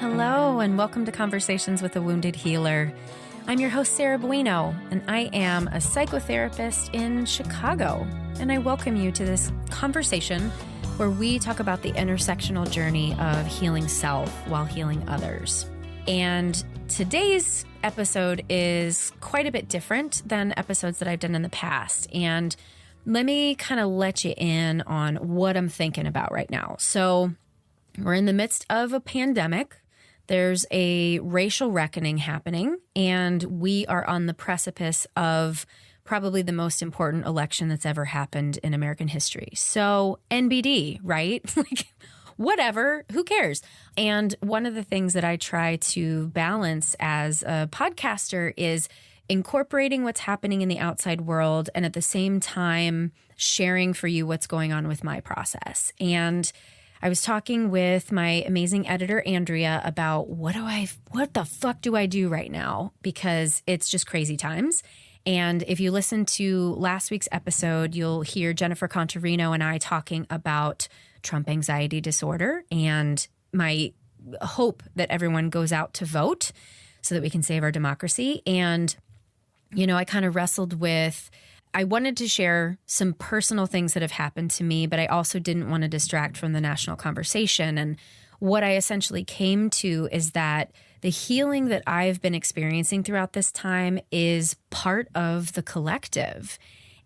Hello, and welcome to Conversations with a Wounded Healer. I'm your host, Sarah Buino, and I am a psychotherapist in Chicago. And I welcome you to this conversation where we talk about the intersectional journey of healing self while healing others. And today's episode is quite a bit different than episodes that I've done in the past. And let me kind of let you in on what I'm thinking about right now. So we're in the midst of a pandemic. There's a racial reckoning happening, and we are on the precipice of probably the most important election that's ever happened in American history. So NBD, right? Like, whatever, who cares? And one of the things that I try to balance as a podcaster is incorporating what's happening in the outside world and at the same time sharing for you what's going on with my process. And I was talking with my amazing editor, Andrea, about what the fuck do I do right now? Because it's just crazy times. And if you listen to last week's episode, you'll hear Jennifer Contarino and I talking about Trump anxiety disorder and my hope that everyone goes out to vote so that we can save our democracy. And, you know, I kind of wrestled with, I wanted to share some personal things that have happened to me, but I also didn't want to distract from the national conversation. And what I essentially came to is that the healing that I've been experiencing throughout this time is part of the collective.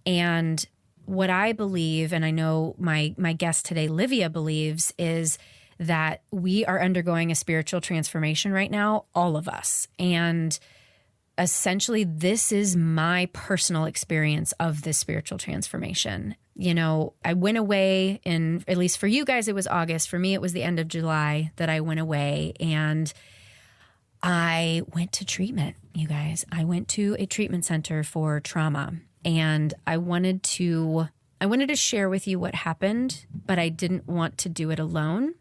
And what I believe, and I know my guest today, Livia, believes, is that we are undergoing a spiritual transformation right now, all of us. And essentially, this is my personal experience of this spiritual transformation. You know, I went away at least for you guys, it was August. For me, it was the end of July that I went away, and I went to treatment, you guys. I went to a treatment center for trauma, and I wanted to share with you what happened, but I didn't want to do it alone.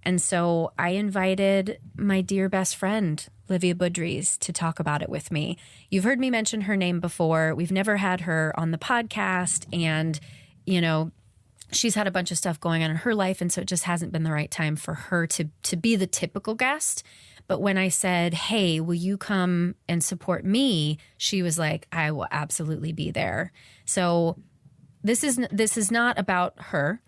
And so I invited my dear best friend, Livia Budrys, to talk about it with me. You've heard me mention her name before. We've never had her on the podcast, and, you know, she's had a bunch of stuff going on in her life, and so it just hasn't been the right time for her to be the typical guest. But when I said, hey, will you come and support me? She was like, I will absolutely be there. So this is not about her.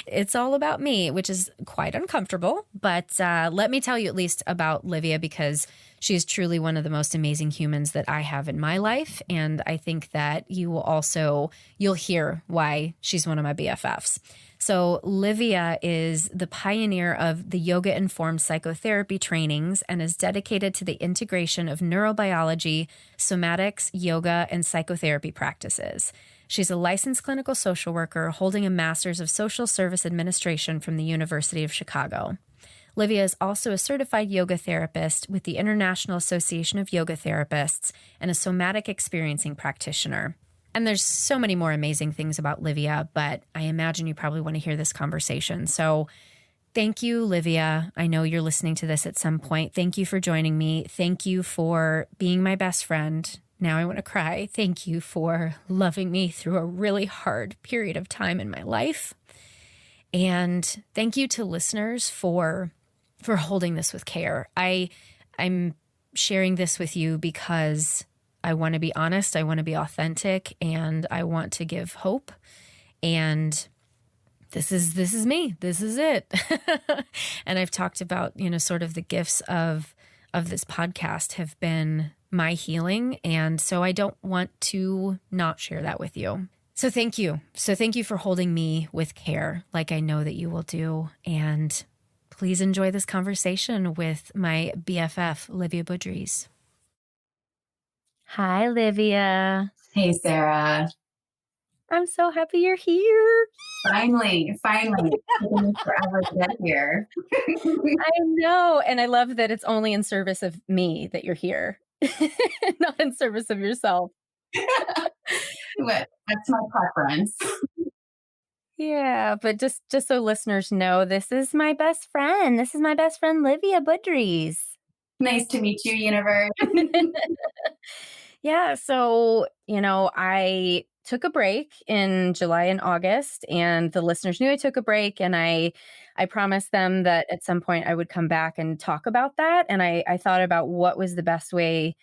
It's all about me, which is quite uncomfortable. But let me tell you at least about Livia, because she is truly one of the most amazing humans that I have in my life. And I think that you'll hear why she's one of my BFFs. So Livia is the pioneer of the yoga-informed psychotherapy trainings and is dedicated to the integration of neurobiology, somatics, yoga, and psychotherapy practices. She's a licensed clinical social worker holding a master's of social service administration from the University of Chicago. Livia is also a certified yoga therapist with the International Association of Yoga Therapists and a somatic experiencing practitioner. And there's so many more amazing things about Livia, but I imagine you probably want to hear this conversation. So thank you, Livia. I know you're listening to this at some point. Thank you for joining me. Thank you for being my best friend. Now I want to cry. Thank you for loving me through a really hard period of time in my life. And thank you to listeners for holding this with care. I'm sharing this with you because I want to be honest, I want to be authentic, and I want to give hope. And this is me. This is it. And I've talked about, you know, sort of the gifts of this podcast have been my healing. And so I don't want to not share that with you. So thank you. So thank you for holding me with care, like I know that you will do. And please enjoy this conversation with my BFF, Livia Budrys. Hi, Livia. Hey, Sarah. I'm so happy you're here. Finally. It's taken me forever to get here. I know. And I love that it's only in service of me that you're here, not in service of yourself. But that's my preference. Yeah, but just so listeners know, this is my best friend. This is my best friend, Livia Budrys. Nice to meet you, universe. Yeah, so, you know, I took a break in July and August, and the listeners knew I took a break, and I I promised them that at some point I would come back and talk about that. And I thought about what was the best way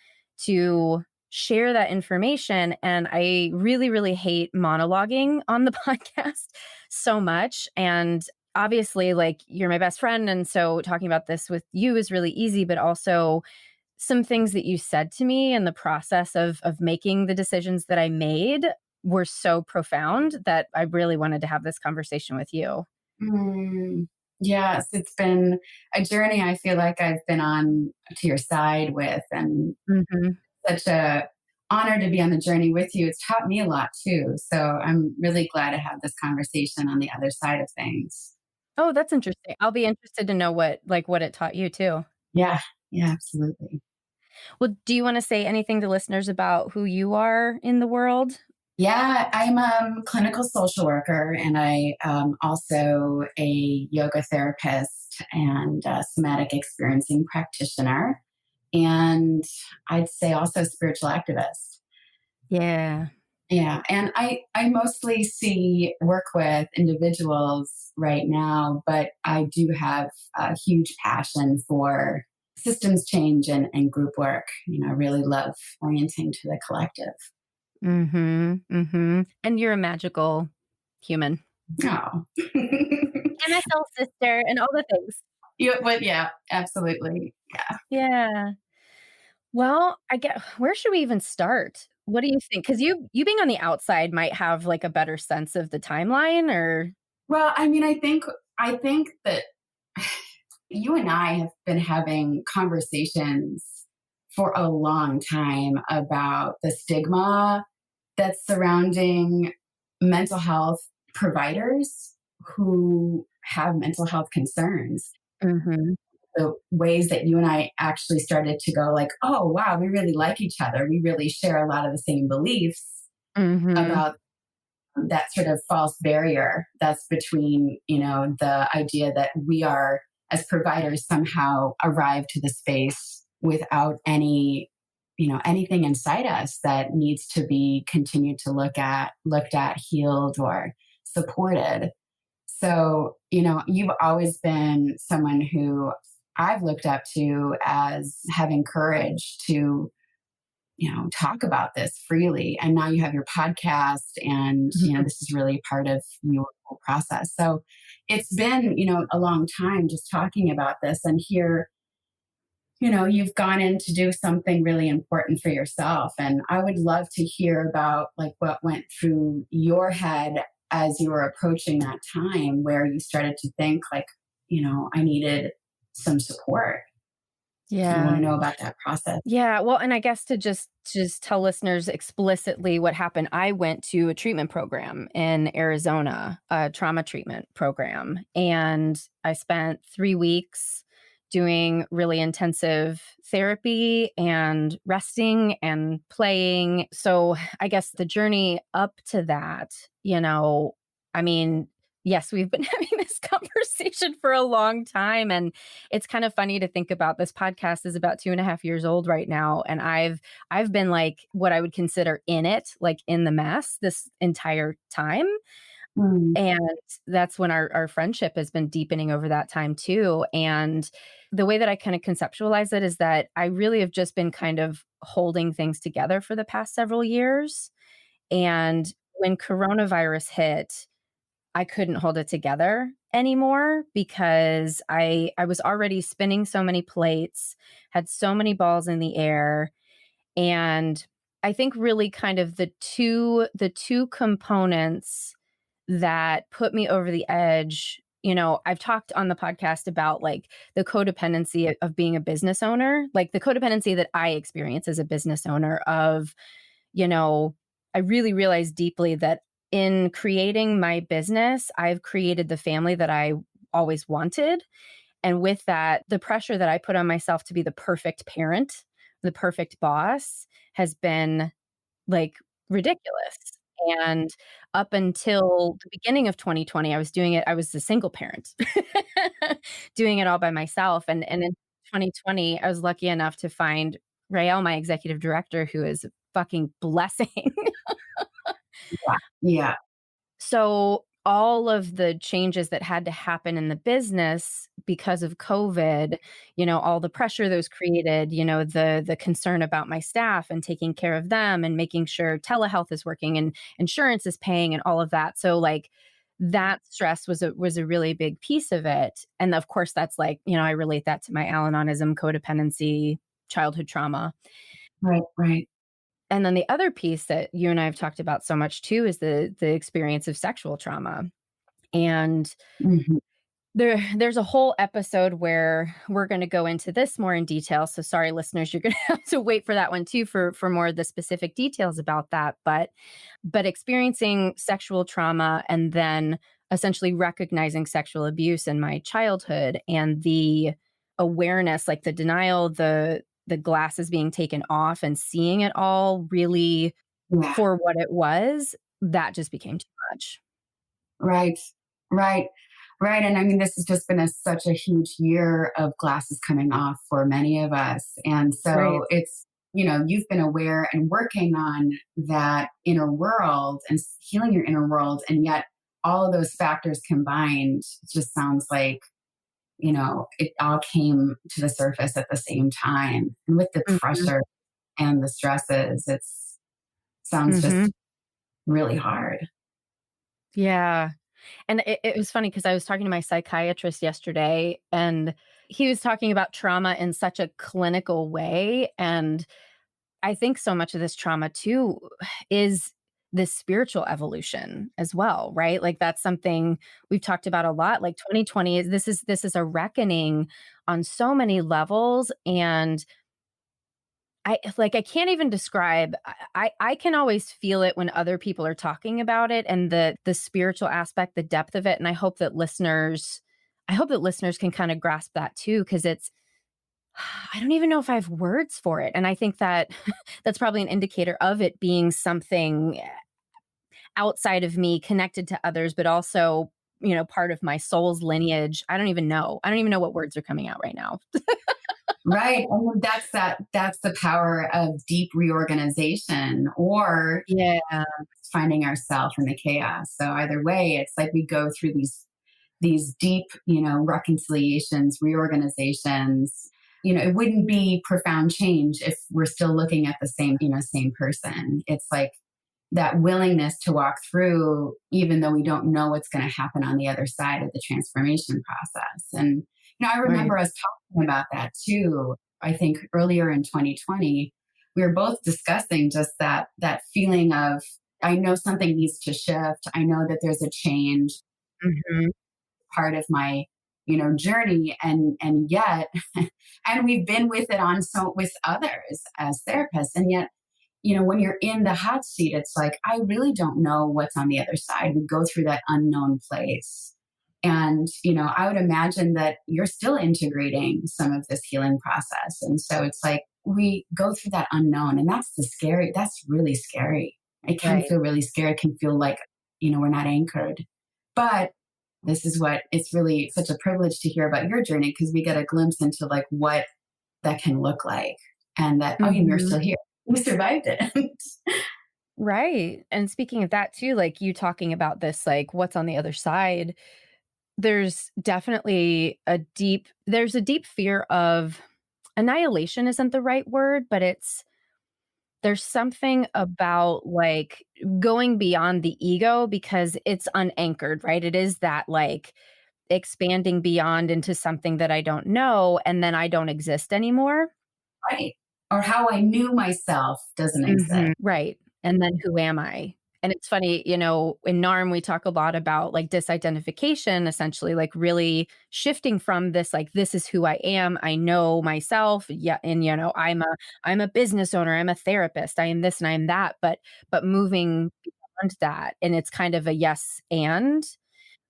to share that information. And I really, really hate monologuing on the podcast so much. And obviously, like, you're my best friend. And so talking about this with you is really easy, but also some things that you said to me in the process of making the decisions that I made were so profound that I really wanted to have this conversation with you. Mm, yes, it's been a journey I feel like I've been on to your side with, and Mhm. such a honor to be on the journey with you. It's taught me a lot too. So I'm really glad to have this conversation on the other side of things. Oh, that's interesting. I'll be interested to know what it taught you too. Yeah, yeah, absolutely. Well, do you wanna say anything to listeners about who you are in the world? Yeah, I'm a clinical social worker, and I also a yoga therapist and a somatic experiencing practitioner, and I'd say also spiritual activist. Yeah. Yeah, and I mostly see work with individuals right now, but I do have a huge passion for systems change and group work. I really love orienting to the collective. Mhm, mhm. And you're a magical human. Oh. And a soul sister and all the things. Yeah, absolutely. Yeah. Well, I get where should we even start? What do you think? Because you being on the outside might have, like, a better sense of the timeline or Well, I think that you and I have been having conversations for a long time about the stigma that's surrounding mental health providers who have mental health concerns. Mhm, The ways that you and I actually started to go like, oh wow, we really like each other. We really share a lot of the same beliefs mhm, about that sort of false barrier that's between, the idea that we are as providers somehow arrive to the space without anything inside us that needs to be continued to looked at, healed, or supported. So, you've always been someone who I've looked up to as having courage to, talk about this freely. And now you have your podcast, and, mhm. this is really part of your whole process. So it's been, a long time just talking about this. And here, you've gone in to do something really important for yourself. And I would love to hear about like what went through your head as you were approaching that time where you started to think like, I needed some support. I want Yeah. to know about that process. Yeah, well, and I guess to just tell listeners explicitly what happened, I went to a treatment program in Arizona, a trauma treatment program, and I spent 3 weeks doing really intensive therapy and resting and playing. So, I guess the journey up to that, I mean, yes, we've been having this conversation for a long time, and it's kind of funny to think about. This podcast is about 2.5 years old right now, and I've been like what I would consider in it, like in the mess this entire time. Mm, And that's when our friendship has been deepening over that time too. And the way that I kind of conceptualize it is that I really have just been kind of holding things together for the past several years. And when coronavirus hit, I couldn't hold it together anymore because I was already spinning so many plates, had so many balls in the air, and I think really kind of the two components that put me over the edge. I've talked on the podcast about like the codependency of being a business owner, like the codependency that I experience as a business owner of, you know, I really realized deeply that in creating my business, I've created the family that I always wanted. And with that, the pressure that I put on myself to be the perfect parent, the perfect boss has been like ridiculous. And up until the beginning of 2020, I was a single parent, doing it all by myself. And in 2020, I was lucky enough to find Rael, my executive director, who is a fucking blessing. yeah. So all of the changes that had to happen in the business because of COVID, all the pressure those created, the concern about my staff and taking care of them and making sure telehealth is working and insurance is paying and all of that. So like that stress was a really big piece of it. And of course that's like, I relate that to my Al-Anonism, codependency, childhood trauma. Right, right. And then the other piece that you and I have talked about so much too is the experience of sexual trauma. And Mhm. there's a whole episode where we're going to go into this more in detail. So sorry, listeners, you're going to have to wait for that one too for more of the specific details about that. But experiencing sexual trauma and then essentially recognizing sexual abuse in my childhood and the awareness, like the denial, the glasses being taken off and seeing it all really Yeah. for what it was, that just became too much. Right, right, right. And I mean, this has just been such a huge year of glasses coming off for many of us. And Right. so it's, you've been aware and working on that inner world and healing your inner world. And yet all of those factors combined just sounds like, it all came to the surface at the same time. And with the Mhm. pressure and the stresses, sounds Mhm. just really hard. Yeah. And it was funny because I was talking to my psychiatrist yesterday, and he was talking about trauma in such a clinical way. And I think so much of this trauma too is this spiritual evolution as well, right? Like that's something we've talked about a lot. Like 2020 is this is a reckoning on so many levels. And I can't even describe. I can always feel it when other people are talking about it and the spiritual aspect, the depth of it. And I hope that listeners can kind of grasp that too, because it's I don't even know if I have words for it. And I think that that's probably an indicator of it being something outside of me, connected to others, but also, part of my soul's lineage. I don't even know. I don't even know what words are coming out right now. Right. And that's the power of deep reorganization or Yeah. finding ourselves in the chaos. So either way, it's like we go through these deep, reconciliations, reorganizations. It wouldn't be profound change if we're still looking at the same person. It's like that willingness to walk through, even though we don't know what's going to happen on the other side of the transformation process. And, I Right. remember us talking about that too. I think earlier in 2020, we were both discussing just that feeling of, I know something needs to shift. I know that there's a change Mhm. part of my journey, and yet and we've been with it on so with others as therapists, and yet when you're in the hot seat, it's like, I really don't know what's on the other side. We go through that unknown place. And, I would imagine that you're still integrating some of this healing process. And so it's like we go through that unknown. And that's really scary. It can Right. feel really scary. It can feel like, we're not anchored. But this is what it's really such a privilege to hear about your journey because we get a glimpse into like what that can look like and that, oh, you're Mhm. still here. You survived it. Right. And speaking of that too, like you talking about this, like what's on the other side, there's definitely there's a deep fear of annihilation isn't the right word, but there's something about like going beyond the ego because it's unanchored, right? It is that like expanding beyond into something that I don't know and then I don't exist anymore. Right. Or how I knew myself doesn't exist. Mhm. Right. And then who am I? And it's funny, in NARM, we talk a lot about like disidentification, essentially, like really shifting from this, like, this is who I am. I know myself. Yeah. And, I'm a business owner. I'm a therapist. I am this and I am that. But moving beyond that. And it's kind of a yes and,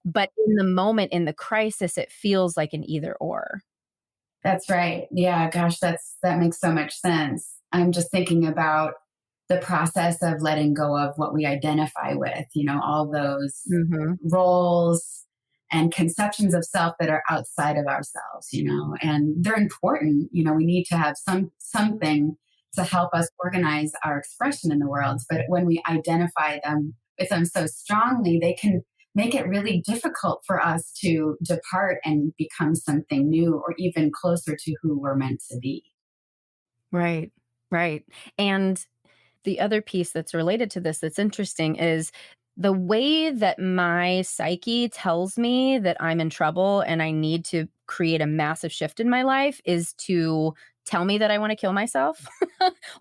but in the moment, in the crisis, it feels like an either or. That's right. Yeah, gosh, that makes so much sense. I'm just thinking about the process of letting go of what we identify with, all those Hmm. roles and conceptions of self that are outside of ourselves, and they're important. We need to have something to help us organize our expression in the world. But when we identify them with them so strongly, make it really difficult for us to depart and become something new or even closer to who we're meant to be. Right. Right. And the other piece that's related to this that's interesting is the way that my psyche tells me that I'm in trouble and I need to create a massive shift in my life is to tell me that I want to kill myself.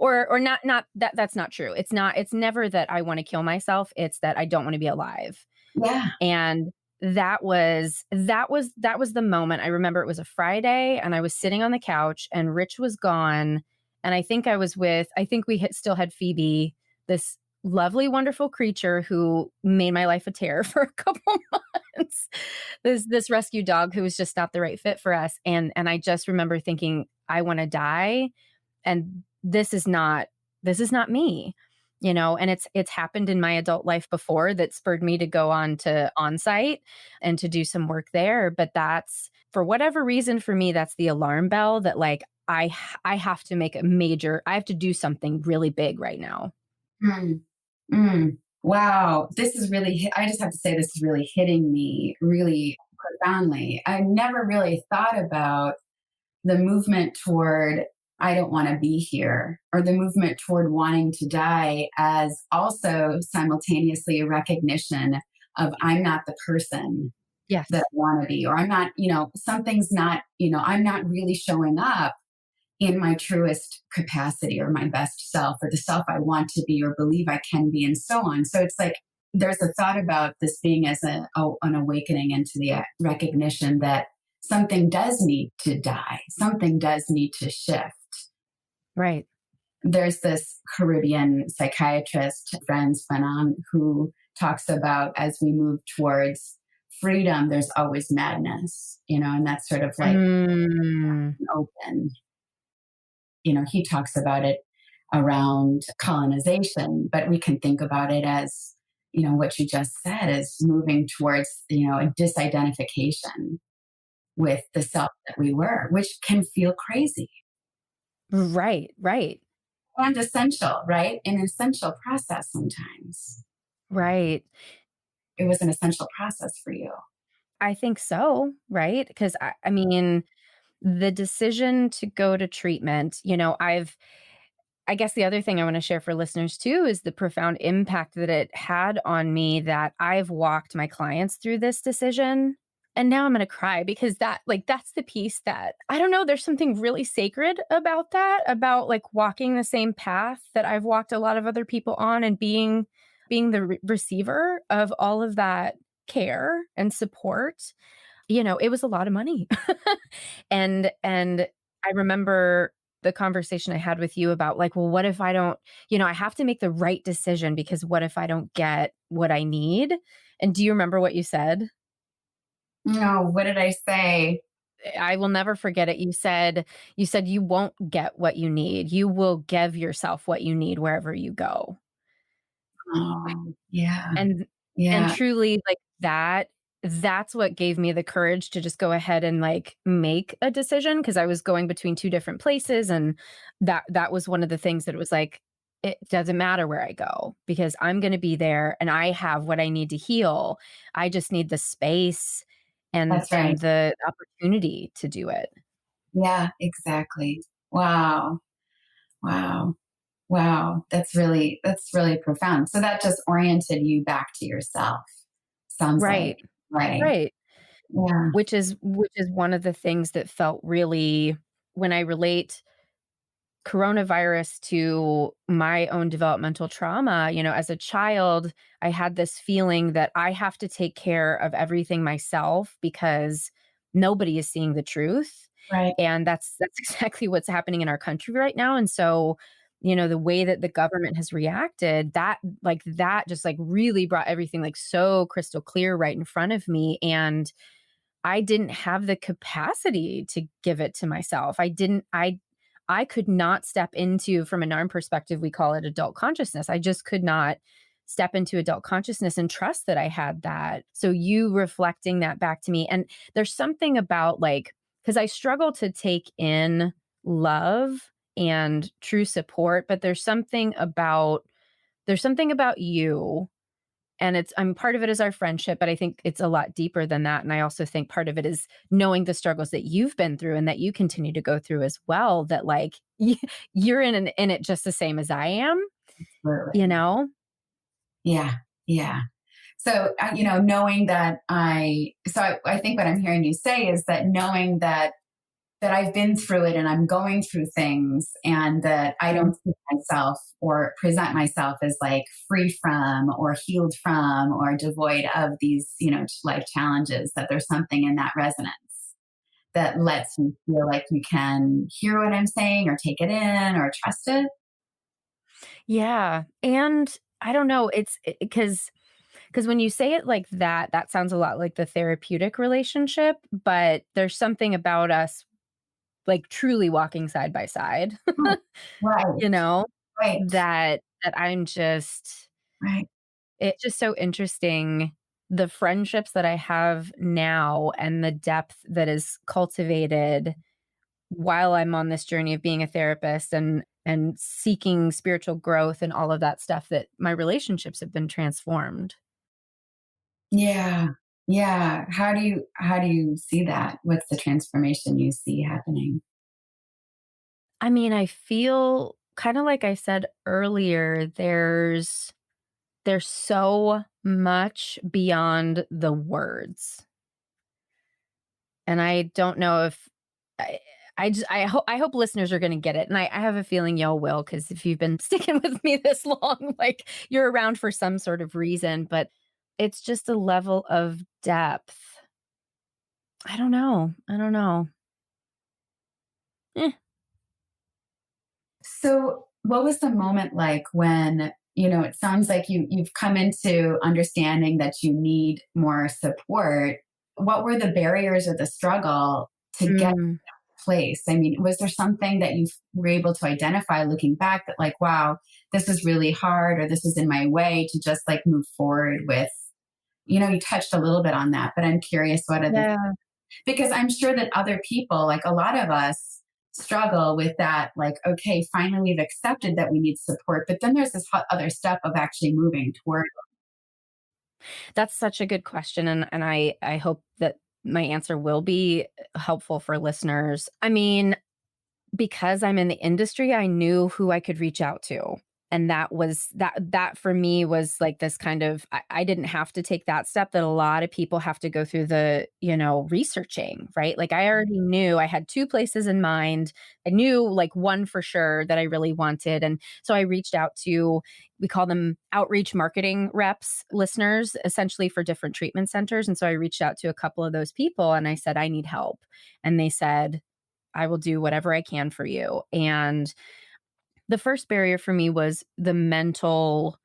Or not that that's not true. It's never that I want to kill myself, it's that I don't want to be alive. Yeah. And that was the moment. I remember it was a Friday and I was sitting on the couch and Rich was gone. And I think we still had Phoebe, this lovely, wonderful creature who made my life a terror for a couple months. This rescue dog who was just not the right fit for us. And I just remember thinking, I want to die. And this is not me, and it's happened in my adult life before that spurred me to go on to on-site and to do some work there. But that's, for whatever reason, for me, that's the alarm bell that like I have to I have to do something really big right now. Mm, mm. Wow. This is really, I just have to say, this is really hitting me really profoundly. I never really thought about the movement toward I don't want to be here, or the movement toward wanting to die as also simultaneously a recognition of I'm not the person that Yes. I want to be, or I'm not, something's not, I'm not really showing up in my truest capacity or my best self or the self I want to be or believe I can be, and so on. So it's like there's a thought about this being as an awakening into the recognition that something does need to die, something does need to shift. Right. There's this Caribbean psychiatrist, Franz Fanon, who talks about as we move towards freedom, there's always madness, and that's sort of like Mm, open. He talks about it around colonization, but we can think about it as, what you just said is moving towards, a disidentification with the self that we were, which can feel crazy right. Right. and essential, right? An essential process sometimes. Right. It was an essential process for you. I think so. Right. Because I mean, the decision to go to treatment, I guess the other thing I want to share for listeners too is the profound impact that it had on me, that I've walked my clients through this decision. And now I'm going to cry because that's the piece that I don't know. There's something really sacred about that, about like walking the same path that I've walked a lot of other people on, and being the receiver of all of that care and support. It was a lot of money. And I remember the conversation I had with you about like, well, what if I don't, I have to make the right decision, because what if I don't get what I need? And do you remember what you said? No, what did I say? I will never forget it. You said you won't get what you need. You will give yourself what you need wherever you go. Oh, yeah, And yeah. truly, like, that's what gave me the courage to just go ahead and like make a decision, because I was going between two different places, and that was one of the things that it was like, it doesn't matter where I go, because I'm going to be there and I have what I need to heal. I just need the space and That's right. and the opportunity to do it. Yeah, exactly. Wow, wow. Wow, that's really profound. So that just oriented you back to yourself. Sounds like, Right. right? Right. Yeah, Which is one of the things that felt really, when I relate coronavirus to my own developmental trauma, as a child, I had this feeling that I have to take care of everything myself because nobody is seeing the truth. right. And that's exactly what's happening in our country right now. And so, the way that the government has reacted, that just like really brought everything like so crystal clear right in front of me. And I didn't have the capacity to give it to myself. I could not step into, from a NARM perspective, we call it adult consciousness. I just could not step into adult consciousness and trust that I had that. So you reflecting that back to me. And there's something about like, because I struggle to take in love and true support, but there's something about you And part of it is our friendship, but I think it's a lot deeper than that. And I also think part of it is knowing the struggles that you've been through and that you continue to go through as well, that like you're in it just the same as I am, you Absolutely. know? Yeah. Yeah. So, knowing that I think what I'm hearing you say is that knowing that I've been through it and I'm going through things and that I Mhm. don't see myself or present myself as like free from or healed from or devoid of these, life challenges, that there's something in that resonance that lets you feel like you can hear what I'm saying or take it in or trust it. Yeah. And I don't know, it's because when you say it like that, that sounds a lot like the therapeutic relationship, but there's something about us like truly walking side by side, Oh, right, you know, right, that I'm just right. it's just so interesting the friendships that I have now and the depth that is cultivated while I'm on this journey of being a therapist and seeking spiritual growth and all of that stuff, that my relationships have been transformed. Yeah. Yeah. How do you see that? What's the transformation you see happening? I mean, I feel kind of like I said earlier, there's so much beyond the words. And I don't know if I I hope listeners are gonna get it, and I have a feeling y'all will, because if you've been sticking with me this long, like, you're around for some sort of reason, but it's just a level of depth. I don't know. I don't know. Eh. So, what was the moment like when, it sounds like you've come into understanding that you need more support. What were the barriers or the struggle to get to Mm. that place? I mean, was there something that you were able to identify looking back that like, wow, this is really hard or this is in my way to just like move forward with, you touched a little bit on that, but I'm curious what are the Yeah. because I'm sure that other people, like a lot of us, struggle with that. Like, okay, finally we've accepted that we need support, but then there's this other step of actually moving toward. That's such a good question, and I hope that my answer will be helpful for listeners. I mean, because I'm in the industry, I knew who I could reach out to. And that for me was like this kind of I didn't have to take that step that a lot of people have to go through, the, researching, right? Like I already knew I had two places in mind. I knew like one for sure that I really wanted. And so I reached out to, we call them outreach marketing reps, listeners, essentially for different treatment centers. And so I reached out to a couple of those people and I said, I need help. And they said, I will do whatever I can for you. And the first barrier for me was the mental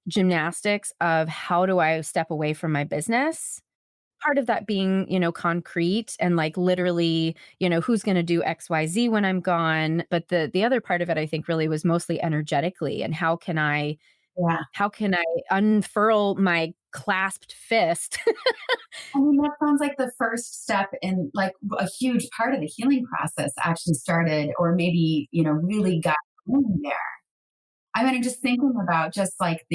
gymnastics of how do I step away from my business? Part of that being, concrete and like literally, who's going to do XYZ when I'm gone. But the other part of it, I think, really was mostly energetically, and Yeah. how can I unfurl my clasped fist? I mean, that sounds like the first step in like a huge part of the healing process actually started, or maybe, really got going there. I mean, I'm just thinking about just like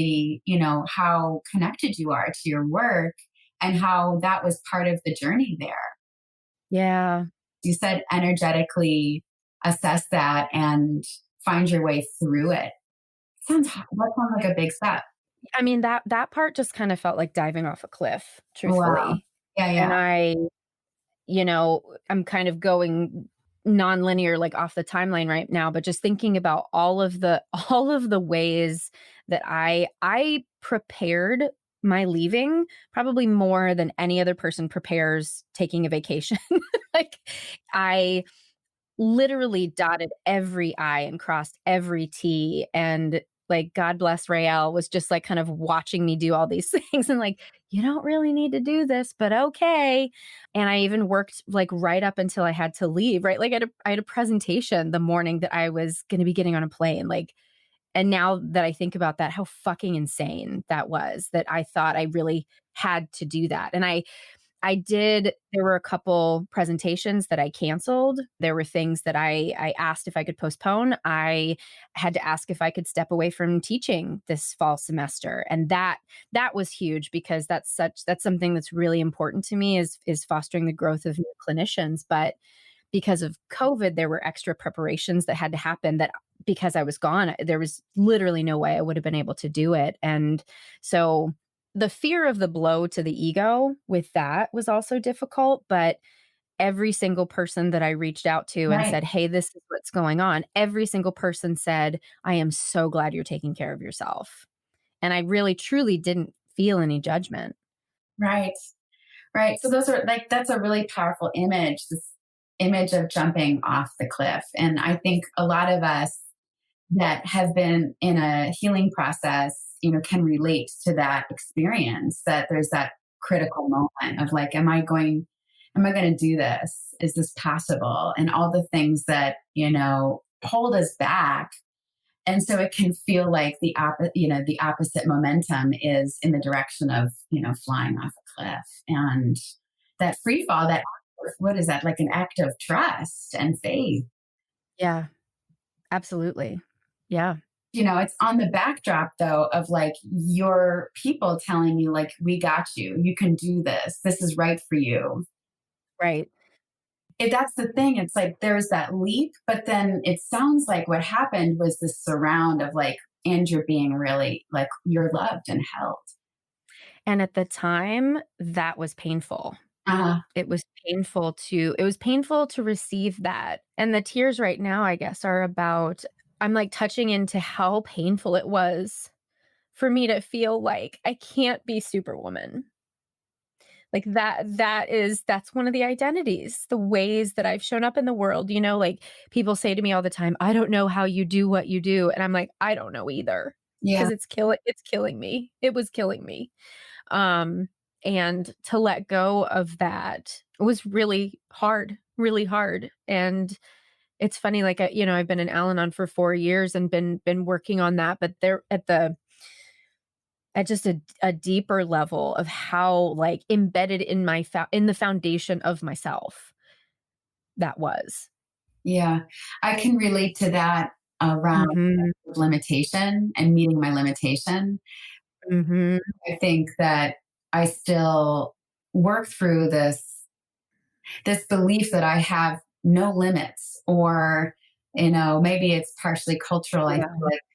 how connected you are to your work and how that was part of the journey there. Yeah. You said energetically assess that and find your way through it. That sounds like a big step. I mean, that part just kind of felt like diving off a cliff, Wow. truthfully. Yeah, And yeah. I'm kind of going nonlinear, like off the timeline right now, but just thinking about all of the all of the ways that I prepared my leaving probably more than any other person prepares taking a vacation. Like I literally dotted every I and crossed every T, and like God bless Rael was just like kind of watching me do all these things and like, you don't really need to do this, but okay. And I even worked like right up until I had to leave, right? Like I had a presentation the morning that I was going to be getting on a plane, like, and now that I think about that, how fucking insane that was, that I thought I really had to do that. And There were a couple presentations that I canceled. There were things that I asked if I could postpone. I had to ask if I could step away from teaching this fall semester. And that was huge because that's something that's really important to me is fostering the growth of new clinicians. But because of COVID, there were extra preparations that had to happen that because I was gone, there was literally no way I would have been able to do it. And so the fear of the blow to the ego with that was also difficult, but every single person that I reached out to and Right. said, "Hey, this is what's going on," every single person said, "I am so glad you're taking care of yourself." And I really truly didn't feel any judgment. Right. Right. So those are like, that's a really powerful image, this image of jumping off the cliff. And I think a lot of us that have been in a healing process, can relate to that experience, that there's that critical moment of like, am I going to do this? Is this possible? And all the things that, hold us back. And so it can feel like the opposite momentum is in the direction of, flying off a cliff. And that free fall, that, what is that? Like an act of trust and faith. Yeah, absolutely. Yeah, It's on the backdrop though of like your people telling you, like, we got you. You can do this. This is right for you. right. If that's the thing, it's like there's that leap, but then it sounds like what happened was this surround of like, and you're being really like, you're loved and held. And at the time, that was painful. Uh, It was painful to receive that, and the tears right now, I guess, are about I'm, like, touching into how painful it was for me to feel like I can't be Superwoman. Like, that's one of the identities, the ways that I've shown up in the world, like, people say to me all the time, "I don't know how you do what you do," and I'm like, "I don't know either, yeah. because it's killing me. It was killing me." Um, and to let go of that was really hard. And it's funny, like, I've been in Al-Anon for 4 years and been working on that, but they're at just a deeper level of how, like, embedded in the foundation of myself that was. Yeah. I can relate to that around Mhm. limitation and meeting my limitation. Mhm. I think that I still work through this belief that I have no limits, or maybe it's partially cultural. I feel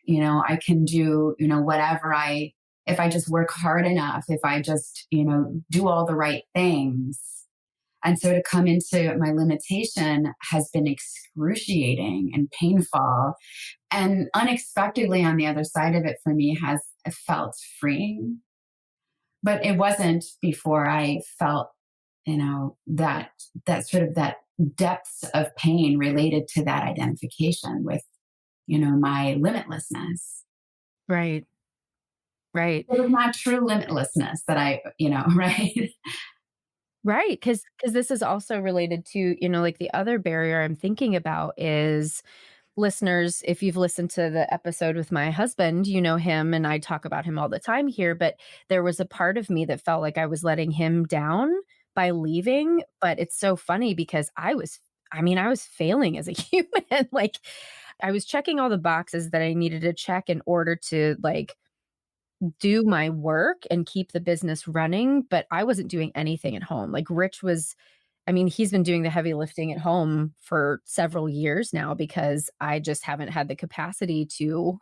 Yeah. like I can do whatever I if I just work hard enough, if I just do all the right things. And so to come into my limitation has been excruciating and painful, and unexpectedly on the other side of it for me has felt freeing. But it wasn't before I felt that sort of that depths of pain related to that identification with my limitlessness. Right. Right. It was not true limitlessness that I right. Right. Because this is also related to, like, the other barrier I'm thinking about is listeners, if you've listened to the episode with my husband, you know him and I talk about him all the time here, but there was a part of me that felt like I was letting him down by leaving, but it's so funny because I was failing as a human. Like, I was checking all the boxes that I needed to check in order to, like, do my work and keep the business running, but I wasn't doing anything at home. Like, he's been doing the heavy lifting at home for several years now because I just haven't had the capacity to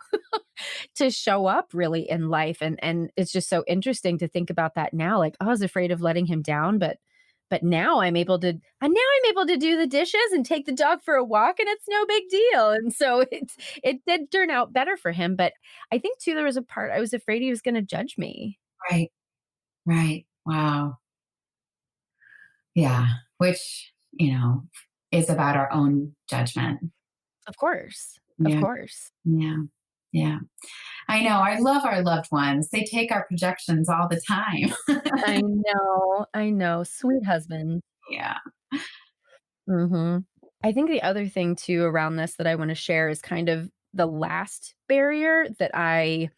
show up really in life. And it's just so interesting to think about that now. Like, I was afraid of letting him down, but now I'm able to do the dishes and take the dog for a walk, and it's no big deal. And so it did turn out better for him. But I think too there was a part I was afraid he was gonna judge me. Right. Right. Wow. Yeah. Which is about our own judgment. Of course. Of Yeah. course. Yeah. Yeah. I know. I love our loved ones. They take our projections all the time. I know, I know. Sweet husband. Yeah. Mhm. I think the other thing too around this that I wanna share is kind of the last barrier that I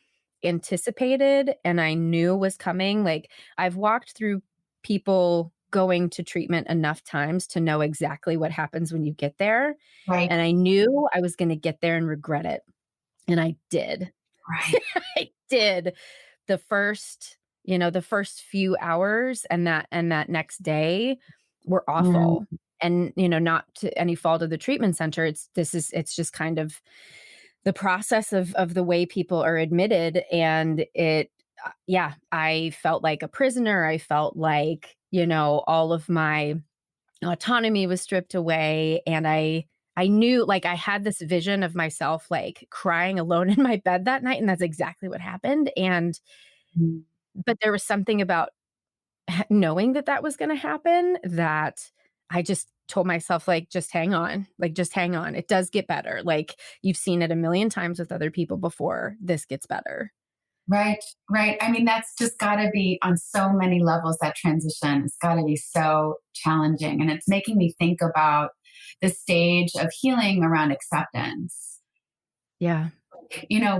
anticipated and I knew was coming. Like, I've walked through people going to treatment enough times to know exactly what happens when you get there. Right. And I knew I was going to get there and regret it. And I did. Right. I did. The first few hours and that next day were awful. Mm. And, not to any fault of the treatment center. It's just kind of the process of the way people are admitted. And yeah, I felt like a prisoner. I felt like, all of my autonomy was stripped away. And I knew, like, I had this vision of myself like crying alone in my bed that night, and that's exactly what happened. And Mm. but there was something about knowing that that was going to happen that I just told myself, like, just hang on, like, just hang on. It does get better. Like, you've seen it a million times with other people before. This gets better. Right, right. I mean, that's just got to be on so many levels, that transition. It's got to be so challenging. And it's making me think about the stage of healing around acceptance, Yeah.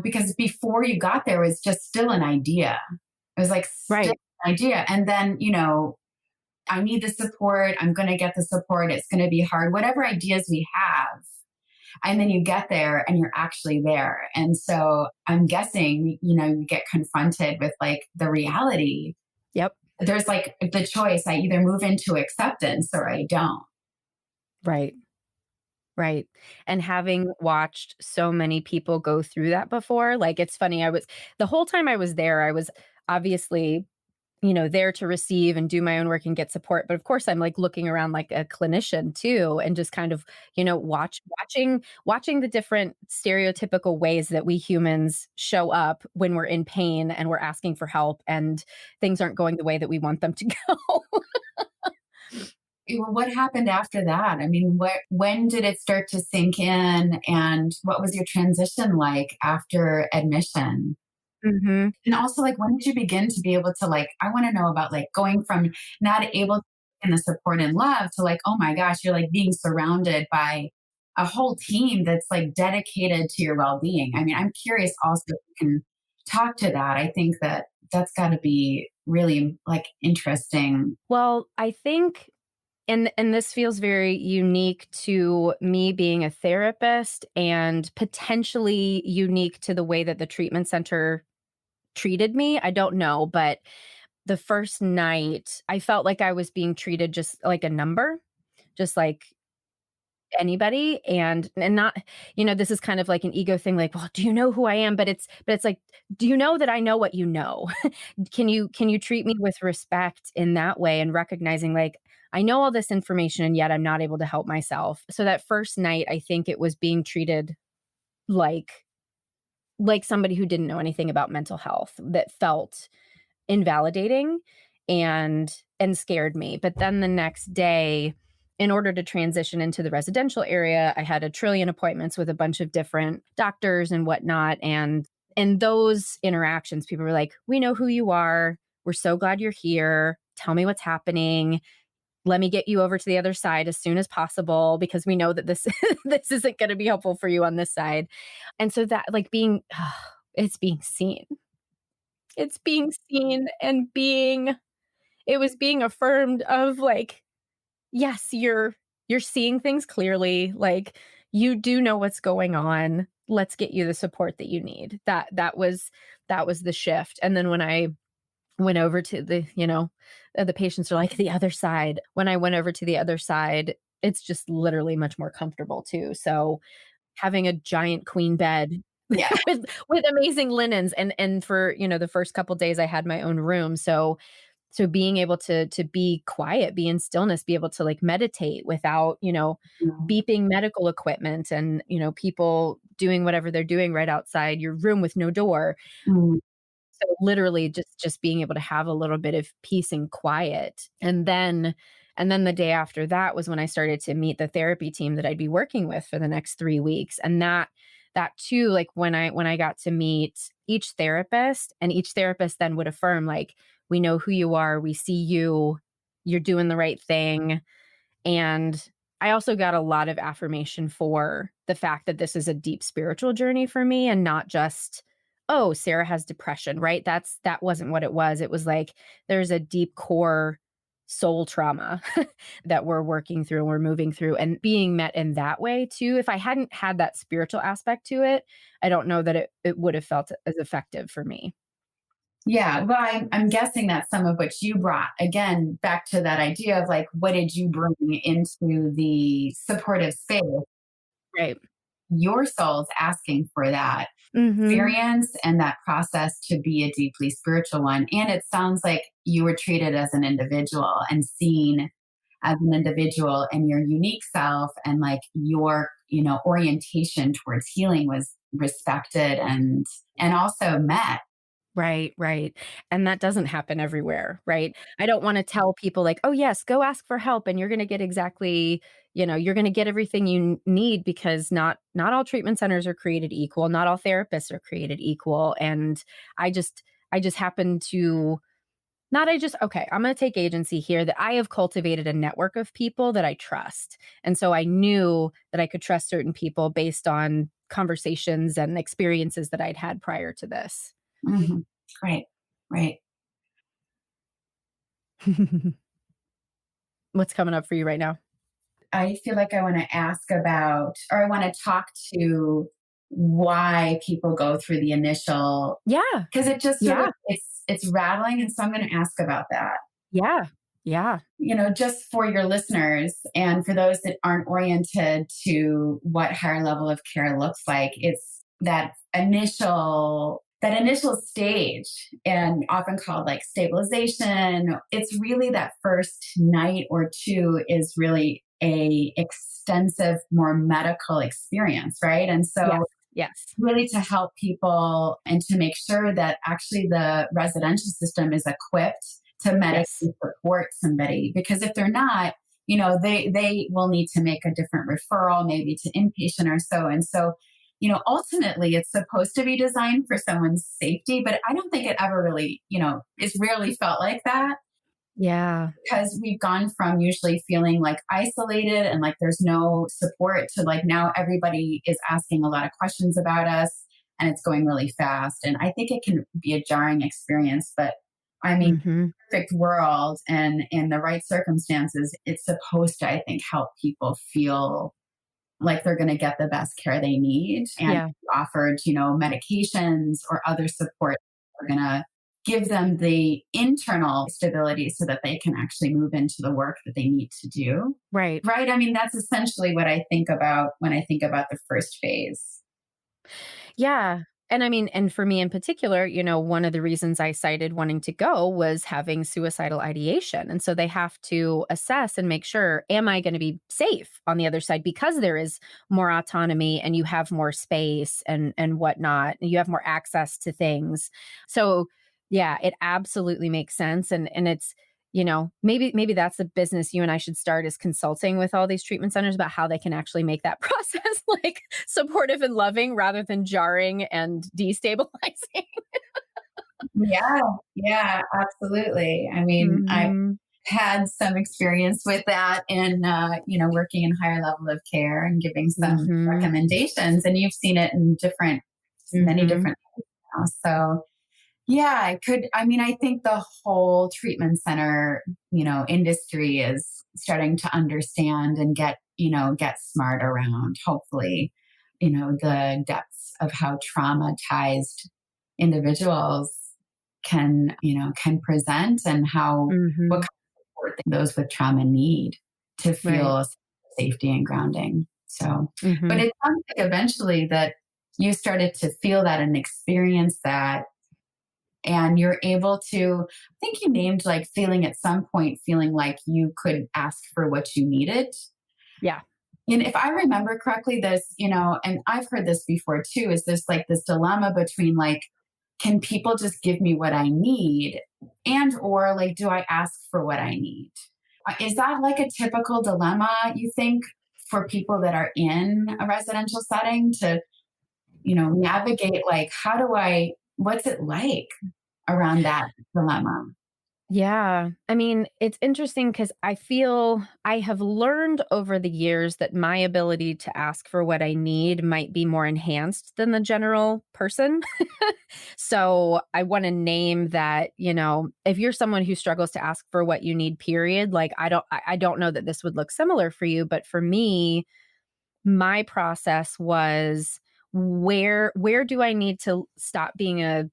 because before you got there, it was just still an idea. It was like still Right. an idea. And then, I need the support. I'm going to get the support. It's going to be hard, whatever ideas we have. And then you get there and you're actually there. And so I'm guessing, you get confronted with like the reality. Yep. There's like the choice: I either move into acceptance or I don't. Right. Right. And having watched so many people go through that before, like, it's funny. The whole time I was there, I was obviously, there to receive and do my own work and get support. But of course, I'm like looking around like a clinician too, and just kind of, watching the different stereotypical ways that we humans show up when we're in pain and we're asking for help and things aren't going the way that we want them to go. What happened after that? I mean, when did it start to sink in? And what was your transition like after admission? Hmm. And also, like, when did you begin to be able to, like, I want to know about like going from not able to get the support and love to like, oh my gosh, you're like being surrounded by a whole team that's like dedicated to your well-being. I mean, I'm curious also if you can talk to that. I think that that's got to be really like interesting. Well, I think, and this feels very unique to me being a therapist and potentially unique to the way that the treatment center treated me. I don't know, but the first night I felt like I was being treated just like a number, just like anybody. And not, this is kind of like an ego thing, like, well, do you know who I am? But it's like, do you know that I know what you know? Can you treat me with respect in that way, and recognizing, like, I know all this information and yet I'm not able to help myself. So that first night, I think it was being treated like somebody who didn't know anything about mental health, that felt invalidating and scared me. But then the next day, in order to transition into the residential area, I had a trillion appointments with a bunch of different doctors and whatnot. And in those interactions, people were like, we know who you are. We're so glad you're here. Tell me what's happening. Let me get you over to the other side as soon as possible, because we know that this this isn't going to be helpful for you on this side. And so that, like, it's being seen. It's being seen and it was being affirmed of, like, yes, you're seeing things clearly. Like, you do know what's going on. Let's get you the support that you need. That was the shift. And then when I went over to the patients are like, the other side. When I went over to the other side, it's just literally much more comfortable too. So having a giant queen bed Yeah. with amazing linens, and for, the first couple days I had my own room. So being able to be quiet, be in stillness, be able to like meditate without, beeping medical equipment and, people doing whatever they're doing right outside your room with no door. Mm. So literally just being able to have a little bit of peace and quiet. And then the day after that was when I started to meet the therapy team that I'd be working with for the next 3 weeks. And that too, like, when I got to meet each therapist, and each therapist then would affirm, like, we know who you are, we see you, you're doing the right thing. And I also got a lot of affirmation for the fact that this is a deep spiritual journey for me, and not just, oh, Sarah has depression, right? That wasn't what it was. It was like, there's a deep core soul trauma that we're working through and we're moving through and being met in that way too. If I hadn't had that spiritual aspect to it, I don't know that it would have felt as effective for me. Yeah. Well, I'm guessing that some of what you brought, again, back to that idea of like, what did you bring into the supportive space? Right. Your soul's asking for that Mhm. experience and that process to be a deeply spiritual one. And it sounds like you were treated as an individual and seen as an individual and your unique self and like your, orientation towards healing was respected and also met. Right, right. And that doesn't happen everywhere, right? I don't wanna tell people like, "Oh, yes, go ask for help and you're gonna get exactly you're gonna get everything you need," because not all treatment centers are created equal, not all therapists are created equal, and I just happen to not I just okay, I'm gonna take agency here that I have cultivated a network of people that I trust, and so I knew that I could trust certain people based on conversations and experiences that I'd had prior to this. Mhm. Right. Right. What's coming up for you right now? I feel like I want to ask about, or I want to talk to why people go through the initial, Yeah. because it just sort of, Yeah. it's rattling. And so I'm going to ask about that. Yeah. Yeah. Just for your listeners and for those that aren't oriented to what higher level of care looks like, it's that initial stage and often called like stabilization. It's really that first night or two is really a extensive, more medical experience, right? And Yes. so Yes. really to help people and to make sure that actually the residential system is equipped to Yes. medically support somebody, because if they're not, they will need to make a different referral, maybe to inpatient or so. And so ultimately it's supposed to be designed for someone's safety, but I don't think it ever really, it's rarely felt like that, Yeah. because we've gone from usually feeling like isolated and like there's no support to like now everybody is asking a lot of questions about us and it's going really fast. And I think it can be a jarring experience, but I mean, Mhm. perfect world and in the right circumstances, it's supposed to, I think, help people feel like they're going to get the best care they need and Yeah. offered, medications or other support are going to give them the internal stability so that they can actually move into the work that they need to do. Right. Right. I mean, that's essentially what I think about when I think about the first phase. Yeah. And I mean, and for me in particular, one of the reasons I cited wanting to go was having suicidal ideation. And so they have to assess and make sure, am I going to be safe on the other side? Because there is more autonomy and you have more space and whatnot, and you have more access to things. So yeah, it absolutely makes sense. And it's, maybe that's the business you and I should start is consulting with all these treatment centers about how they can actually make that process like supportive and loving rather than jarring and destabilizing. Yeah. Yeah, absolutely. I mean, I Mhm. had some experience with that in, working in higher level of care and giving some Mhm. recommendations. And you've seen it in many Mhm. different ways now. So yeah, I think the whole treatment center, industry is starting to understand and get smart around, hopefully, the depths of how traumatized individuals can present and what kind Mhm. of support those with trauma need to Right. feel safety and grounding. So, but Mhm. it sounds like eventually that you started to feel that and experience that and you're able to, I think you named like feeling at some point feeling like you could ask for what you needed. Yeah. And if I remember correctly, this, and I've heard this before too, is this like this dilemma between like, can people just give me what I need? And or like, do I ask for what I need? Is that like a typical dilemma, you think, for people that are in a residential setting to, navigate like, what's it like around that dilemma? Yeah. I mean, it's interesting because I feel I have learned over the years that my ability to ask for what I need might be more enhanced than the general person. So I want to name that, if you're someone who struggles to ask for what you need, period, like I don't know that this would look similar for you, but for me, my process was where do I need to stop being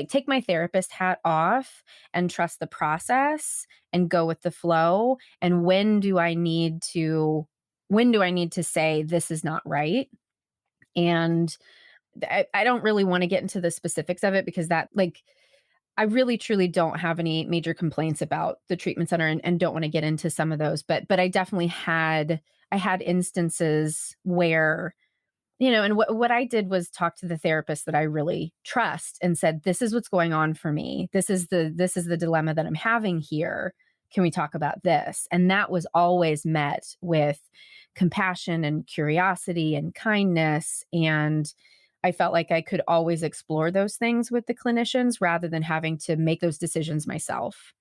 take my therapist hat off and trust the process and go with the flow, and when do I need to say this is not right. And I don't really want to get into the specifics of it because I really truly don't have any major complaints about the treatment center, and don't want to get into some of those, but I definitely had instances where, and what I did was talk to the therapist that I really trust and said, this is what's going on for me. This is the dilemma that I'm having here. Can we talk about this? And that was always met with compassion and curiosity and kindness. And I felt like I could always explore those things with the clinicians rather than having to make those decisions myself.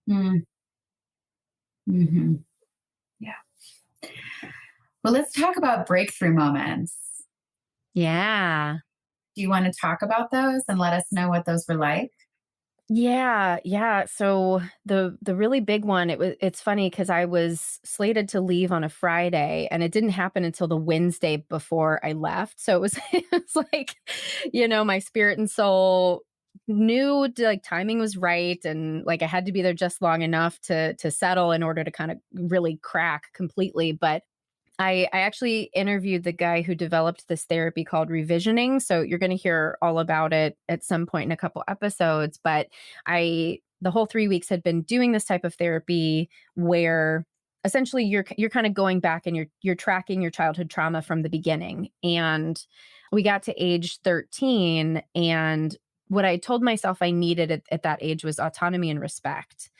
Mm, hmm. Yeah. Well, let's talk about breakthrough moments. Yeah. Do you want to talk about those and let us know what those were like? Yeah, yeah. So the really big one, it's funny because I was slated to leave on a Friday and it didn't happen until the Wednesday before I left. So it was it was like, my spirit and soul knew timing was right, and like I had to be there just long enough to settle in order to kind of really crack completely. But I actually interviewed the guy who developed this therapy called revisioning. So you're going to hear all about it at some point in a couple episodes. But the whole 3 weeks had been doing this type of therapy where essentially you're kind of going back and you're tracking your childhood trauma from the beginning. And we got to age 13, and what I told myself I needed at that age was autonomy and respect.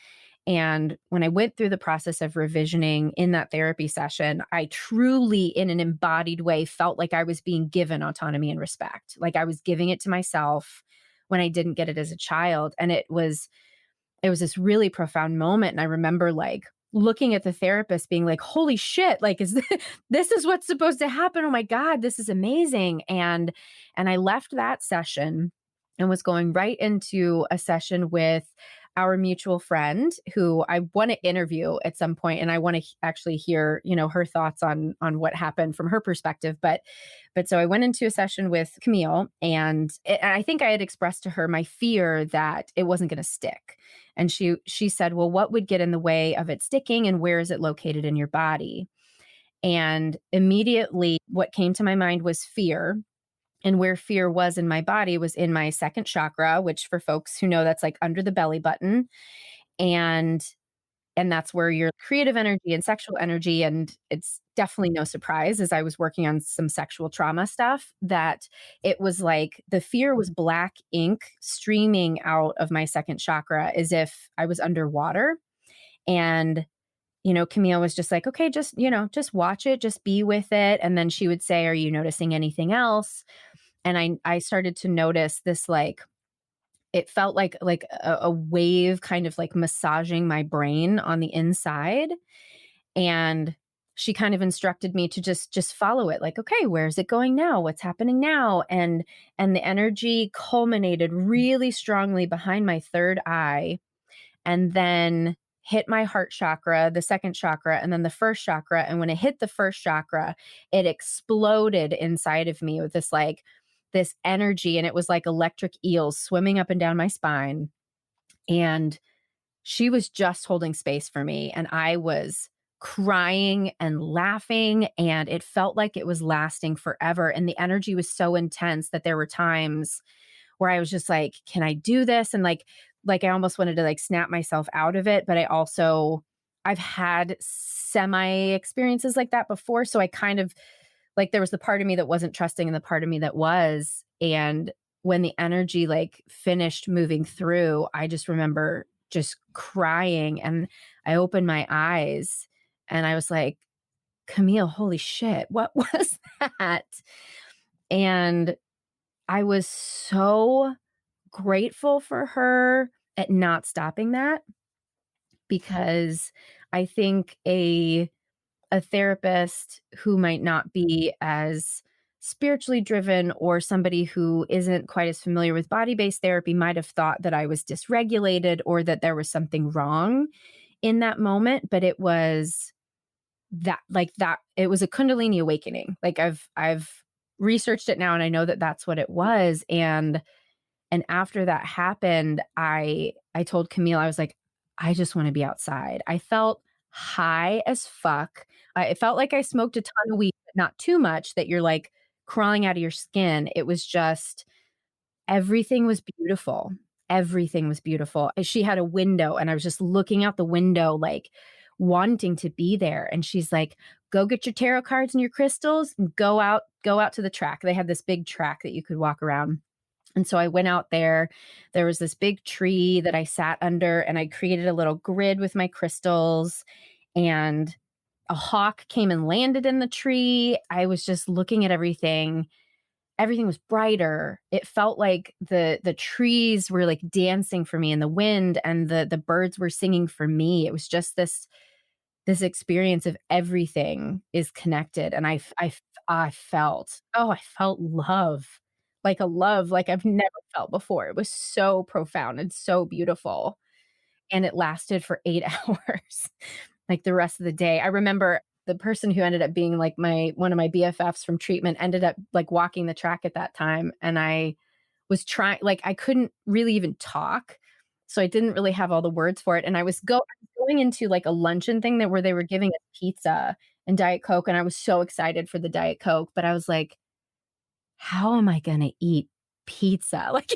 And when I went through the process of revisioning in that therapy session, I truly, in an embodied way, felt like I was being given autonomy and respect. Like I was giving it to myself when I didn't get it as a child. And it was this really profound moment. And I remember looking at the therapist being like, holy shit, like this is what's supposed to happen. Oh my God, this is amazing. And I left that session and was going right into a session with our mutual friend who I want to interview at some point, and I want to actually hear, her thoughts on what happened from her perspective. But so I went into a session with Camille, and I think I had expressed to her my fear that it wasn't going to stick. And she said, well, what would get in the way of it sticking, and where is it located in your body? And immediately what came to my mind was fear. And where fear was in my body was in my second chakra, which for folks who know, that's like under the belly button. And that's where your creative energy and sexual energy, and it's definitely no surprise as I was working on some sexual trauma stuff, that it was like the fear was black ink streaming out of my second chakra as if I was underwater. And Camille was just like, okay, just watch it, just be with it. And then she would say, are you noticing anything else? And I started to notice this, it felt like a wave kind of like massaging my brain on the inside. And she kind of instructed me to just follow it, like, okay, where's it going now? What's happening now? And the energy culminated really strongly behind my third eye, and then hit my heart chakra, the second chakra, and then the first chakra. And when it hit the first chakra, it exploded inside of me with this energy. And it was like electric eels swimming up and down my spine. And she was just holding space for me. And I was crying and laughing, and it felt like it was lasting forever. And the energy was so intense that there were times where I was just like, can I do this? And I almost wanted to snap myself out of it. But I've had semi experiences like that before. So I kind of there was the part of me that wasn't trusting and the part of me that was. And when the energy finished moving through, I just remember just crying, and I opened my eyes and I was like, Camille, holy shit, what was that? And I was so grateful for her at not stopping that, because I think a therapist who might not be as spiritually driven, or somebody who isn't quite as familiar with body-based therapy, might have thought that I was dysregulated or that there was something wrong in that moment, but it was that it was a Kundalini awakening. Like I've researched it now, and I know that that's what it was. And after that happened, I told Camille, I was like, I just want to be outside. I felt high as fuck. It felt like I smoked a ton of weed, but not too much that you're like crawling out of your skin. It was just everything was beautiful. Everything was beautiful. And she had a window, and I was just looking out the window, like wanting to be there. And she's like, go get your tarot cards and your crystals and go out to the track. They had this big track that you could walk around. And so I went out there. There was this big tree that I sat under, and I created a little grid with my crystals, and a hawk came and landed in the tree. I was just looking at everything. Everything was brighter. It felt like the trees were like dancing for me in the wind, and the birds were singing for me. It was just this experience of everything is connected. And I felt, oh, I felt love like I've never felt before. It was so profound and so beautiful. And it lasted for 8 hours, like the rest of the day. I remember the person who ended up being like one of my BFFs from treatment ended up like walking the track at that time. And I was trying, like, I couldn't really even talk. So I didn't really have all the words for it. And I was going into like a luncheon thing where they were giving us pizza and Diet Coke. And I was so excited for the Diet Coke, but I was like, how am I going to eat pizza? Like,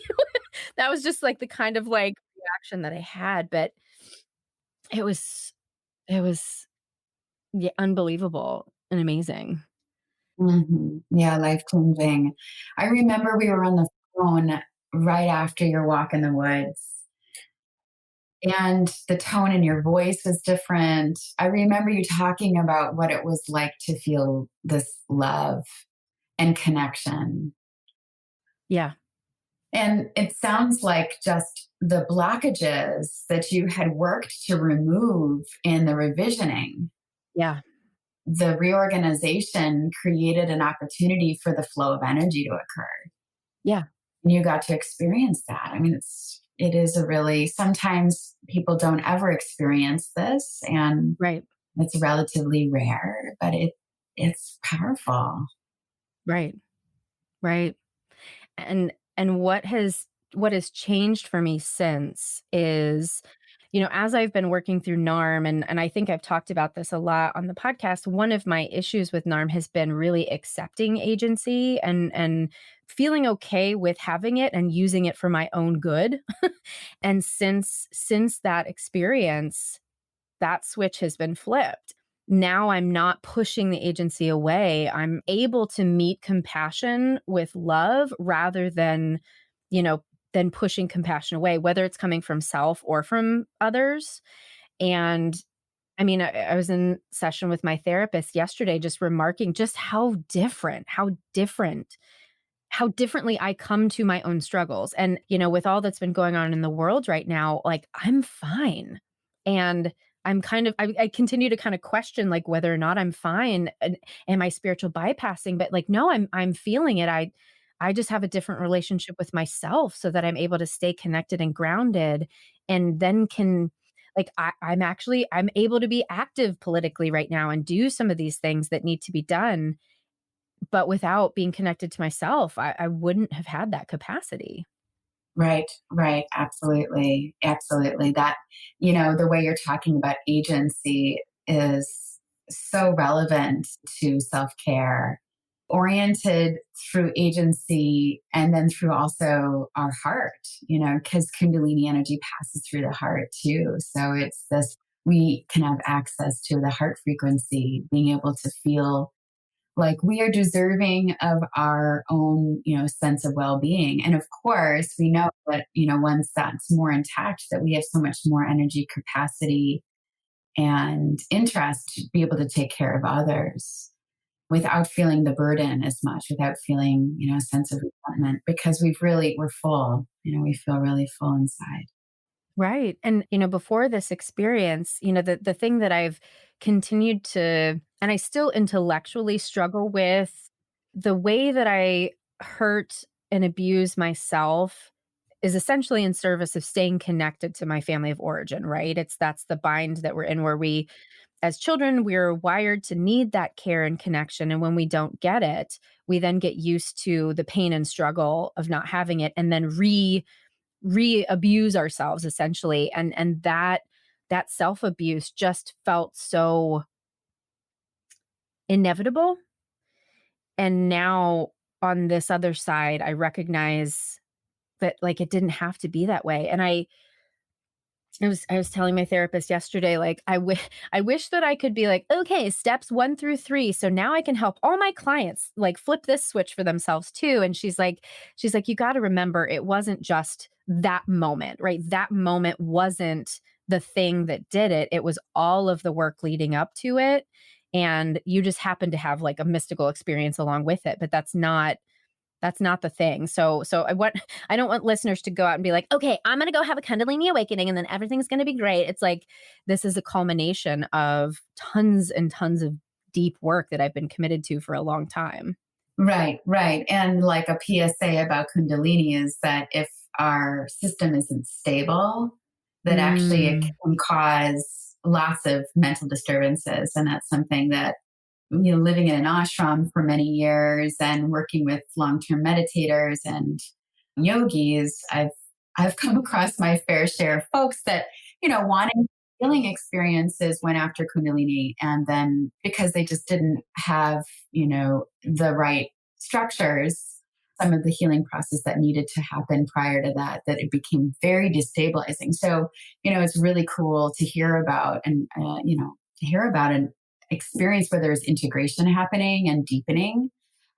that was just like the kind of like reaction that I had. But it was, it was yeah, unbelievable and amazing. Yeah, life changing. I remember we were on the phone right after your walk in the woods, and the tone in your voice was different. I remember you talking about what it was like to feel this love and connection. Yeah. And it sounds like just the blockages that you had worked to remove in the revisioning, Yeah. the reorganization created an opportunity for the flow of energy to occur. Yeah. And you got to experience that. I mean, it is a really, sometimes people don't ever experience this, and Right. it's relatively rare, but it's powerful. Right. Right. And what has changed for me since is, as I've been working through NARM, and I think I've talked about this a lot on the podcast, one of my issues with NARM has been really accepting agency and feeling okay with having it and using it for my own good. And since that experience, that switch has been flipped. Now I'm not pushing the agency away. I'm able to meet compassion with love rather you know, than pushing compassion away, whether it's coming from self or from others. And I mean, I was in session with my therapist yesterday, just remarking just how differently I come to my own struggles. And, with all that's been going on in the world right now, like I'm fine. And I continue to kind of question like whether or not I'm fine and am I spiritual bypassing, but like, no, I'm feeling it. I just have a different relationship with myself so that I'm able to stay connected and grounded, and then can like, I'm able to be active politically right now and do some of these things that need to be done, but without being connected to myself, I wouldn't have had that capacity. Right, right. Absolutely. Absolutely. That, the way you're talking about agency is so relevant to self care, oriented through agency and then through also our heart, because Kundalini energy passes through the heart too. So it's this, we can have access to the heart frequency, being able to feel like we are deserving of our own sense of well-being. And of course we know that once that's more intact, that we have so much more energy capacity and interest to be able to take care of others without feeling the burden as much, without feeling a sense of resentment, because we're full. We feel really full inside. Right. And, before this experience, the thing that I've continued to, and I still intellectually struggle with, the way that I hurt and abuse myself is essentially in service of staying connected to my family of origin, right? That's the bind that we're in, where we, as children, we're wired to need that care and connection. And when we don't get it, we then get used to the pain and struggle of not having it, and then re-abuse ourselves essentially. And that self-abuse just felt so inevitable. And now on this other side, I recognize that, like, it didn't have to be that way. And I was telling my therapist yesterday, like, I wish that I could be like, okay, steps 1 through 3. So now I can help all my clients like flip this switch for themselves too. And she's like, you got to remember, it wasn't just that moment, right? That moment wasn't the thing that did it. It was all of the work leading up to it. And you just happen to have like a mystical experience along with it. But that's not the thing. So I don't want listeners to go out and be like, okay, I'm going to go have a Kundalini awakening and then everything's going to be great. It's like, this is a culmination of tons and tons of deep work that I've been committed to for a long time. Right, right. And like a PSA about Kundalini is that if our system isn't stable, that actually it Mm, can cause lots of mental disturbances. And that's something that, living in an ashram for many years and working with long-term meditators and yogis, I've come across my fair share of folks that, wanting healing experiences went after Kundalini. And then because they just didn't have, the right structures, some of the healing process that needed to happen prior to that, that it became very destabilizing. So, it's really cool to hear about and, to hear about an experience where there's integration happening and deepening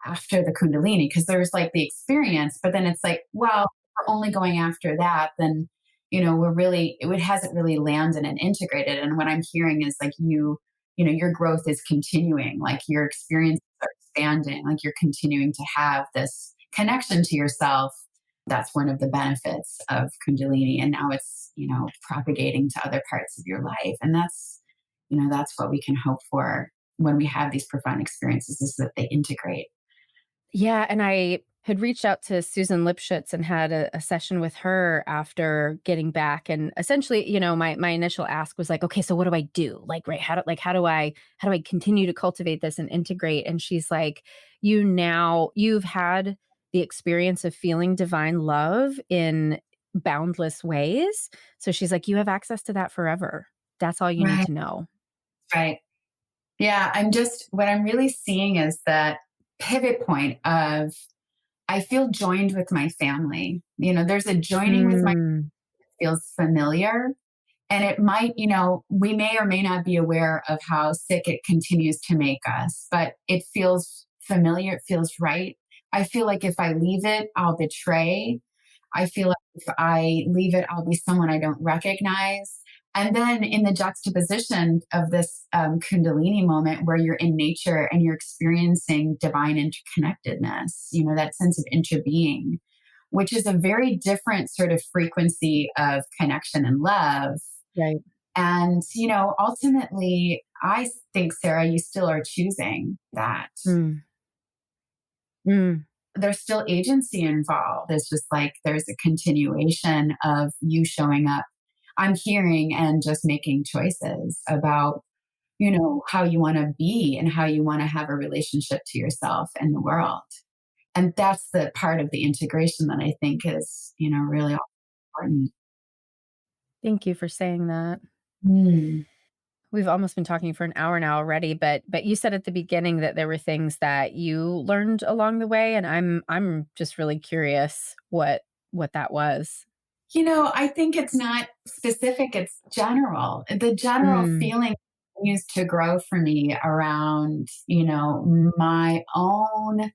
after the Kundalini, because there's like the experience, but then it's like, well, we're only going after that, then, it hasn't really landed and integrated. And what I'm hearing is like your growth is continuing, like your experiences are expanding, like you're continuing to have this connection to yourself. That's one of the benefits of Kundalini. And now it's, propagating to other parts of your life. And that's what we can hope for when we have these profound experiences, is that they integrate. yeah. And I had reached out to Susan Lipschitz and had a session with her after getting back. And essentially, my initial ask was like, okay, so what do I do? Like, right. How do I continue to cultivate this and integrate? And she's like, you've had the experience of feeling divine love in boundless ways. So she's like, you have access to that forever. That's all you need Right. to know. Right. Yeah. What I'm really seeing is that pivot point of, I feel joined with my family. There's a joining with my Mm, feels familiar. And it might, we may or may not be aware of how sick it continues to make us, but it feels familiar. It feels right. I feel like if I leave it, I'll betray. I feel like if I leave it, I'll be someone I don't recognize. And then in the juxtaposition of this Kundalini moment where you're in nature and you're experiencing divine interconnectedness, that sense of interbeing, which is a very different sort of frequency of connection and love. right. And, ultimately, I think, Sarah, you still are choosing that. Mm, mm. There's still agency involved. It's just like there's a continuation of you showing up. I'm hearing and just making choices about, how you want to be and how you want to have a relationship to yourself and the world. And that's the part of the integration that I think is, really important. Thank you for saying that. Mm. We've almost been talking for an hour now already, but you said at the beginning that there were things that you learned along the way, and I'm just really curious what that was. I think it's not specific, it's general. The general Mm, feeling continues to grow for me around, my own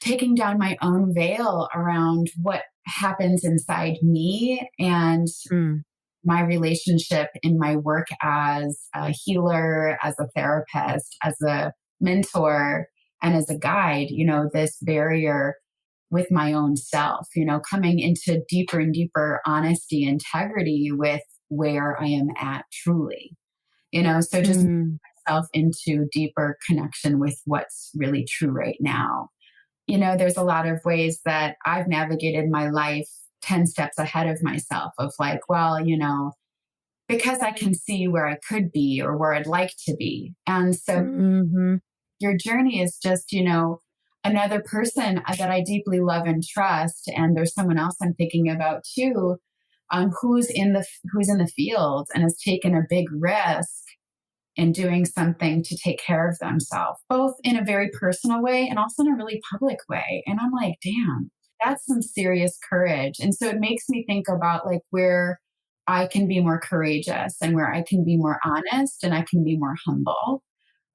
taking down my own veil around what happens inside me and mm, my relationship in my work as a healer, as a therapist, as a mentor, and as a guide. This barrier with my own self, coming into deeper and deeper honesty, integrity with where I am at truly, so just Mm. myself into deeper connection with what's really true right now. There's a lot of ways that I've navigated my life 10 steps ahead of myself of like, well, because I can see where I could be or where I'd like to be. And so Hmm. your journey is just, another person that I deeply love and trust. And there's someone else I'm thinking about too, who's in the field and has taken a big risk in doing something to take care of themselves, both in a very personal way and also in a really public way. And I'm like, damn, that's some serious courage. And so it makes me think about like where I can be more courageous and where I can be more honest and I can be more humble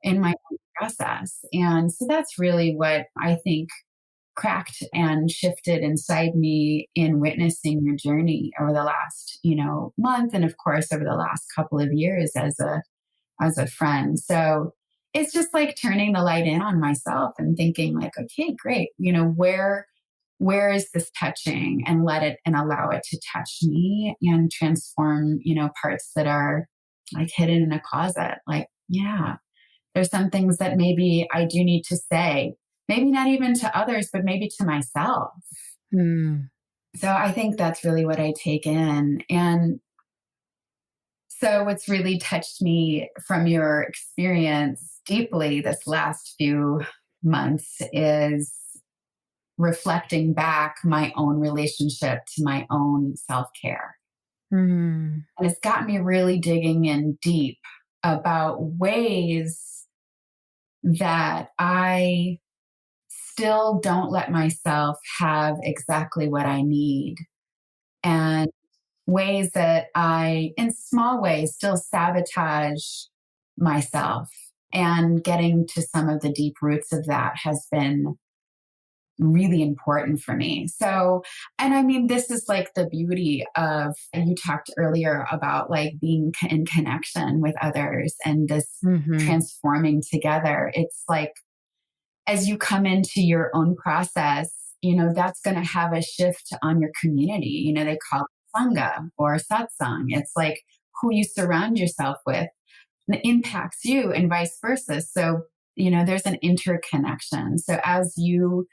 in my own process. And so that's really what I think cracked and shifted inside me in witnessing your journey over the last, month. And of course, over the last couple of years as a friend. So it's just like turning the light in on myself and thinking like, okay, great. Where is this touching, and let it and allow it to touch me and transform, parts that are like hidden in a closet. Like, yeah, there's some things that maybe I do need to say, maybe not even to others, but maybe to myself. Mm. So I think that's really what I take in. And so, what's really touched me from your experience deeply this last few months is reflecting back my own relationship to my own self care. Mm. And it's got me really digging in deep about ways that I still don't let myself have exactly what I need. And ways that I, in small ways, still sabotage myself. And getting to some of the deep roots of that has been really important for me. So, and I mean, this is like the beauty of, and you talked earlier about like being in connection with others and this Hmm. transforming together. It's like, as you come into your own process, that's going to have a shift on your community. They call it sangha or satsang. It's like who you surround yourself with and impacts you and vice versa. So, there's an interconnection. So as you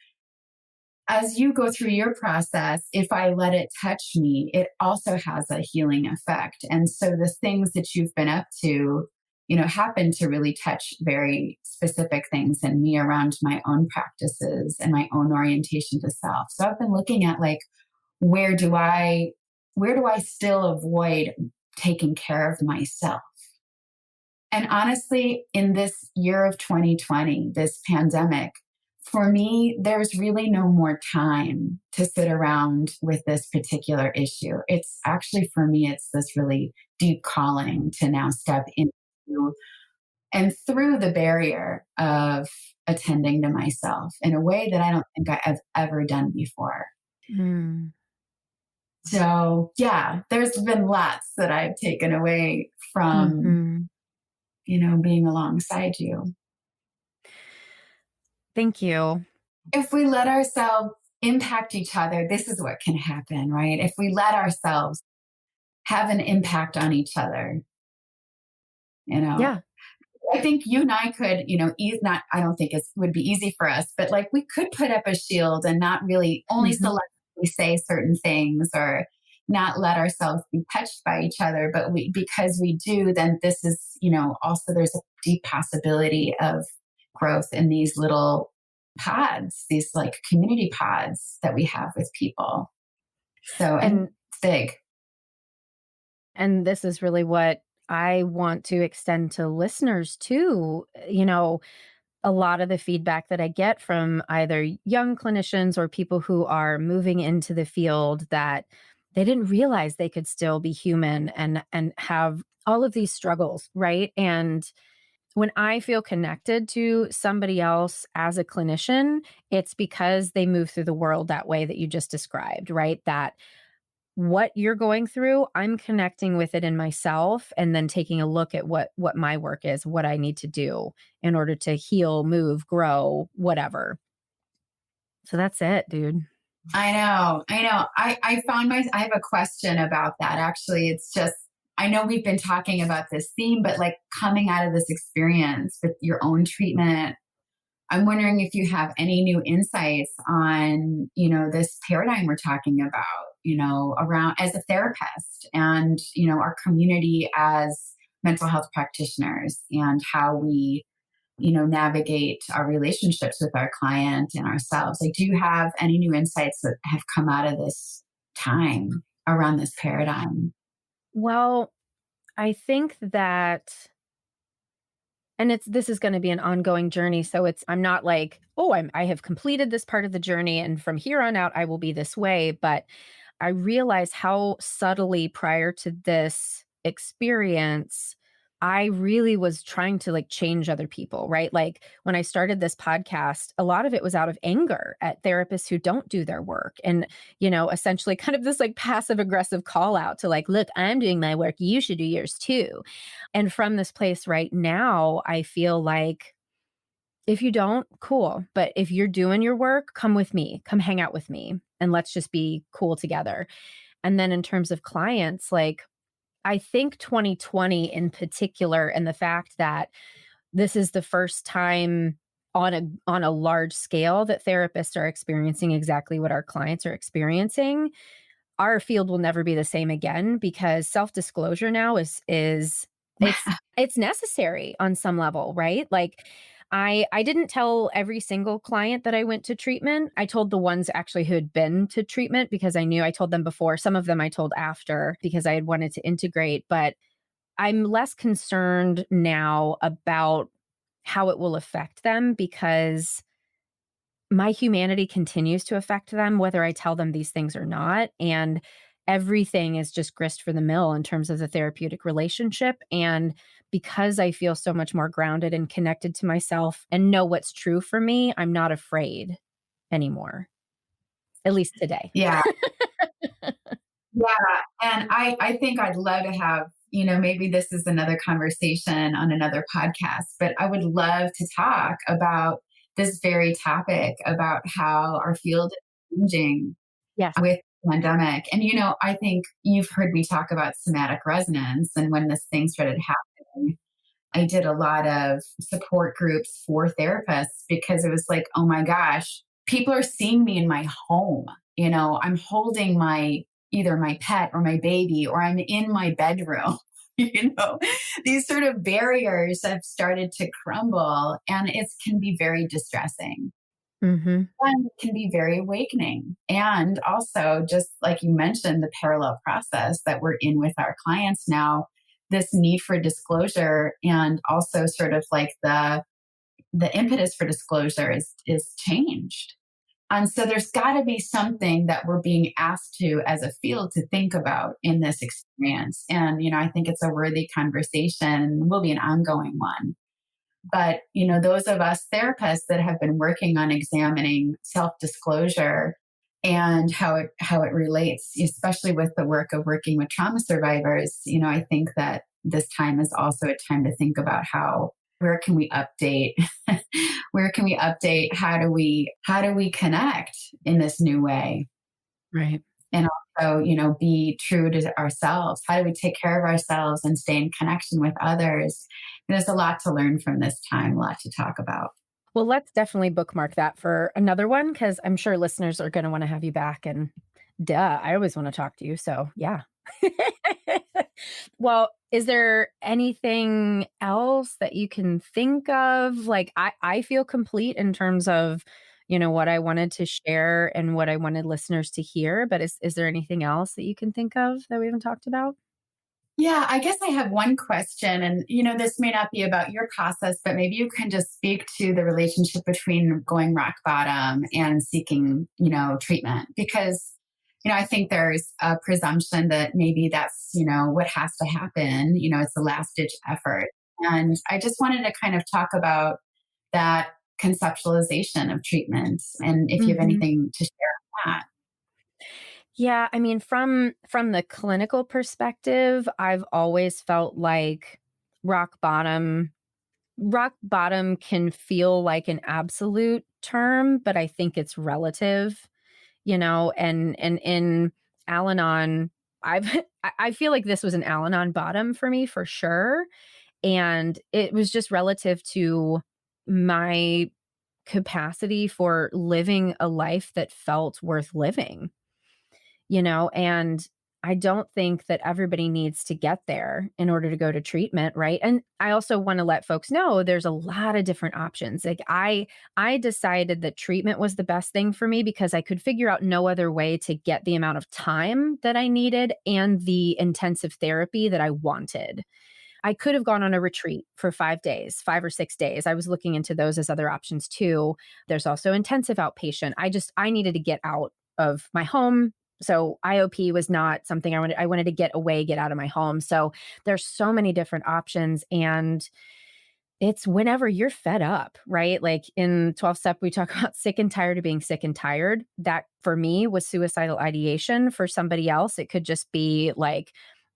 go through your process, if I let it touch me, it also has a healing effect. And so the things that you've been up to, happen to really touch very specific things in me around my own practices and my own orientation to self. So I've been looking at like, where do I still avoid taking care of myself? And honestly, in this year of 2020, this pandemic, for me, there's really no more time to sit around with this particular issue. It's actually, for me, it's this really deep calling to now step into and through the barrier of attending to myself in a way that I don't think I've ever done before. Mm. So, yeah, there's been lots that I've taken away from, Hmm. being alongside you. Thank you. If we let ourselves impact each other, this is what can happen, right? If we let ourselves have an impact on each other, you know, Yeah. I think you and I could, not, I don't think it would be easy for us, but like we could put up a shield and not really only Hmm. selectively say certain things or not let ourselves be touched by each other. But because we do, then this is, also there's a deep possibility of growth in these little pods, these like community pods that we have with people. So, and And it's big. and this is really what I want to extend to listeners too. A lot of the feedback that I get from either young clinicians or people who are moving into the field that they didn't realize they could still be human and have all of these struggles, right? And when I feel connected to somebody else as a clinician, it's because they move through the world that way that you just described, right? That what you're going through, I'm connecting with it in myself and then taking a look at what my work is, what I need to do in order to heal, move, grow, whatever. So that's it, dude. I know. I know. I have a question about that. Actually, it's just, I know we've been talking about this theme, but like coming out of this experience with your own treatment, I'm wondering if you have any new insights on, this paradigm we're talking about, around as a therapist and, our community as mental health practitioners and how we navigate our relationships with our client and ourselves. Like, do you have any new insights that have come out of this time around this paradigm? Well, I think that, and this is going to be an ongoing journey. So I'm not like, oh, I have completed this part of the journey and from here on out I will be this way. But I realize how subtly prior to this experience, I really was trying to like change other people, right? Like when I started this podcast, a lot of it was out of anger at therapists who don't do their work. And, essentially kind of this like passive aggressive call out to like, look, I'm doing my work. You should do yours too. And from this place right now, I feel like if you don't, cool. But if you're doing your work, come with me, come hang out with me, and let's just be cool together. And then in terms of clients, like I think 2020 in particular, and the fact that this is the first time on a large scale that therapists are experiencing exactly what our clients are experiencing, our field will never be the same again because self-disclosure now is it's necessary on some level, right? Like I didn't tell every single client that I went to treatment. I told the ones actually who had been to treatment because I knew I told them before. Some of them I told after because I had wanted to integrate, but I'm less concerned now about how it will affect them because my humanity continues to affect them, whether I tell them these things or not. And everything is just grist for the mill in terms of the therapeutic relationship. And because I feel so much more grounded and connected to myself and know what's true for me, I'm not afraid anymore, at least today. Yeah. Yeah. And I think I'd love to have, maybe this is another conversation on another podcast, but I would love to talk about this very topic about how our field is changing Yes. with the pandemic. And, I think you've heard me talk about somatic resonance. And when this thing started happening, I did a lot of support groups for therapists because it was like, oh my gosh, people are seeing me in my home. I'm holding either my pet or my baby, or I'm in my bedroom. you know, these sort of barriers have started to crumble, and it can be very distressing. Mm-hmm. And it can be very awakening. And also, just like you mentioned, the parallel process that we're in with our clients now, this need for disclosure, and also sort of like the impetus for disclosure is changed. And so there's got to be something that we're being asked to as a field to think about in this experience. And, I think it's a worthy conversation, will be an ongoing one. But, those of us therapists that have been working on examining self-disclosure and how it relates, especially with the work of working with trauma survivors, I think that this time is also a time to think about where can we update where can we update, how do we connect in this new way, Right. and also be true to ourselves. How do we take care of ourselves and stay in connection with others? There's a lot to learn from this time, a lot to talk about. Well, let's definitely bookmark that for another one because I'm sure listeners are going to want to have you back. And duh, I always want to talk to you. So, yeah. Well, is there anything else that you can think of? Like, I feel complete in terms of, what I wanted to share and what I wanted listeners to hear. But is there anything else that you can think of that we haven't talked about? Yeah, I guess I have one question, and this may not be about your process, but maybe you can just speak to the relationship between going rock bottom and seeking, treatment, because I think there's a presumption that maybe that's, what has to happen. It's a last ditch effort. And I just wanted to kind of talk about that conceptualization of treatment, and if you have Mhm. anything to share on that. Yeah, I mean, from the clinical perspective, I've always felt like rock bottom rock bottom can feel like an absolute term, but I think it's relative. and in Al-Anon, I feel like this was an Al-Anon bottom for me for sure. And it was just relative to my capacity for living a life that felt worth living, and I don't think that everybody needs to get there in order to go to treatment, right? And I also want to let folks know there's a lot of different options. Like I decided that treatment was the best thing for me because I could figure out no other way to get the amount of time that I needed and the intensive therapy that I wanted. I could have gone on a retreat for 5 days, 5 or 6 days. I was looking into those as other options too. There's also intensive outpatient. I needed to get out of my home. So IOP was not something I wanted to get away, get out of my home. So there's so many different options, and it's whenever you're fed up, right? Like in 12 step, we talk about sick and tired of being sick and tired. That for me was suicidal ideation. For somebody else, it could just be like,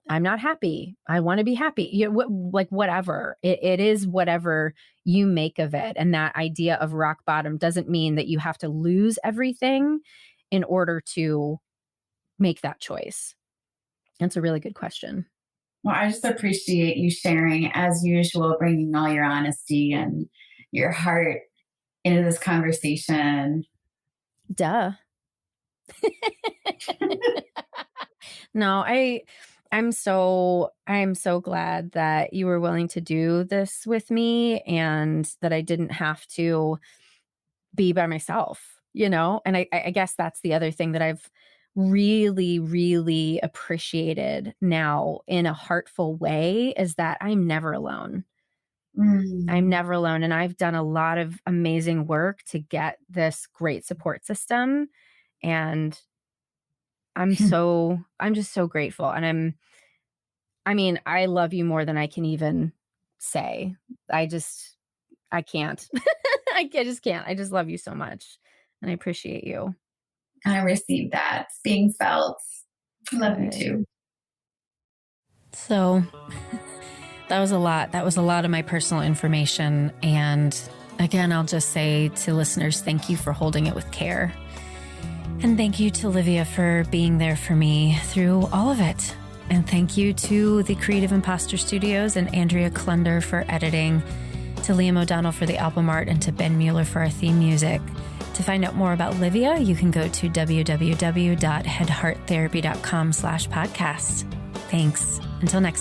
I'm not happy. I want to be happy. Like whatever. It is whatever you make of it. And that idea of rock bottom doesn't mean that you have to lose everything in order to make that choice. That's a really good question. Well, I just appreciate you sharing, as usual, bringing all your honesty and your heart into this conversation. Duh. No, I'm so glad that you were willing to do this with me and that I didn't have to be by myself, And I guess that's the other thing that I've really, really appreciated now in a heartful way is that I'm never alone. I'm never alone. And I've done a lot of amazing work to get this great support system. And I'm just so grateful. And I love you more than I can even say. I can't. I just can't. I just love you so much. And I appreciate you. I received that. It's being felt. I love you too. So that was a lot. That was a lot of my personal information. And again, I'll just say to listeners, thank you for holding it with care. And thank you to Livia for being there for me through all of it. And thank you to the Creative Imposter Studios and Andrea Klunder for editing, to Liam O'Donnell for the album art, and to Ben Mueller for our theme music. To find out more about Livia, you can go to www.headhearttherapy.com/podcast. Thanks. Until next time.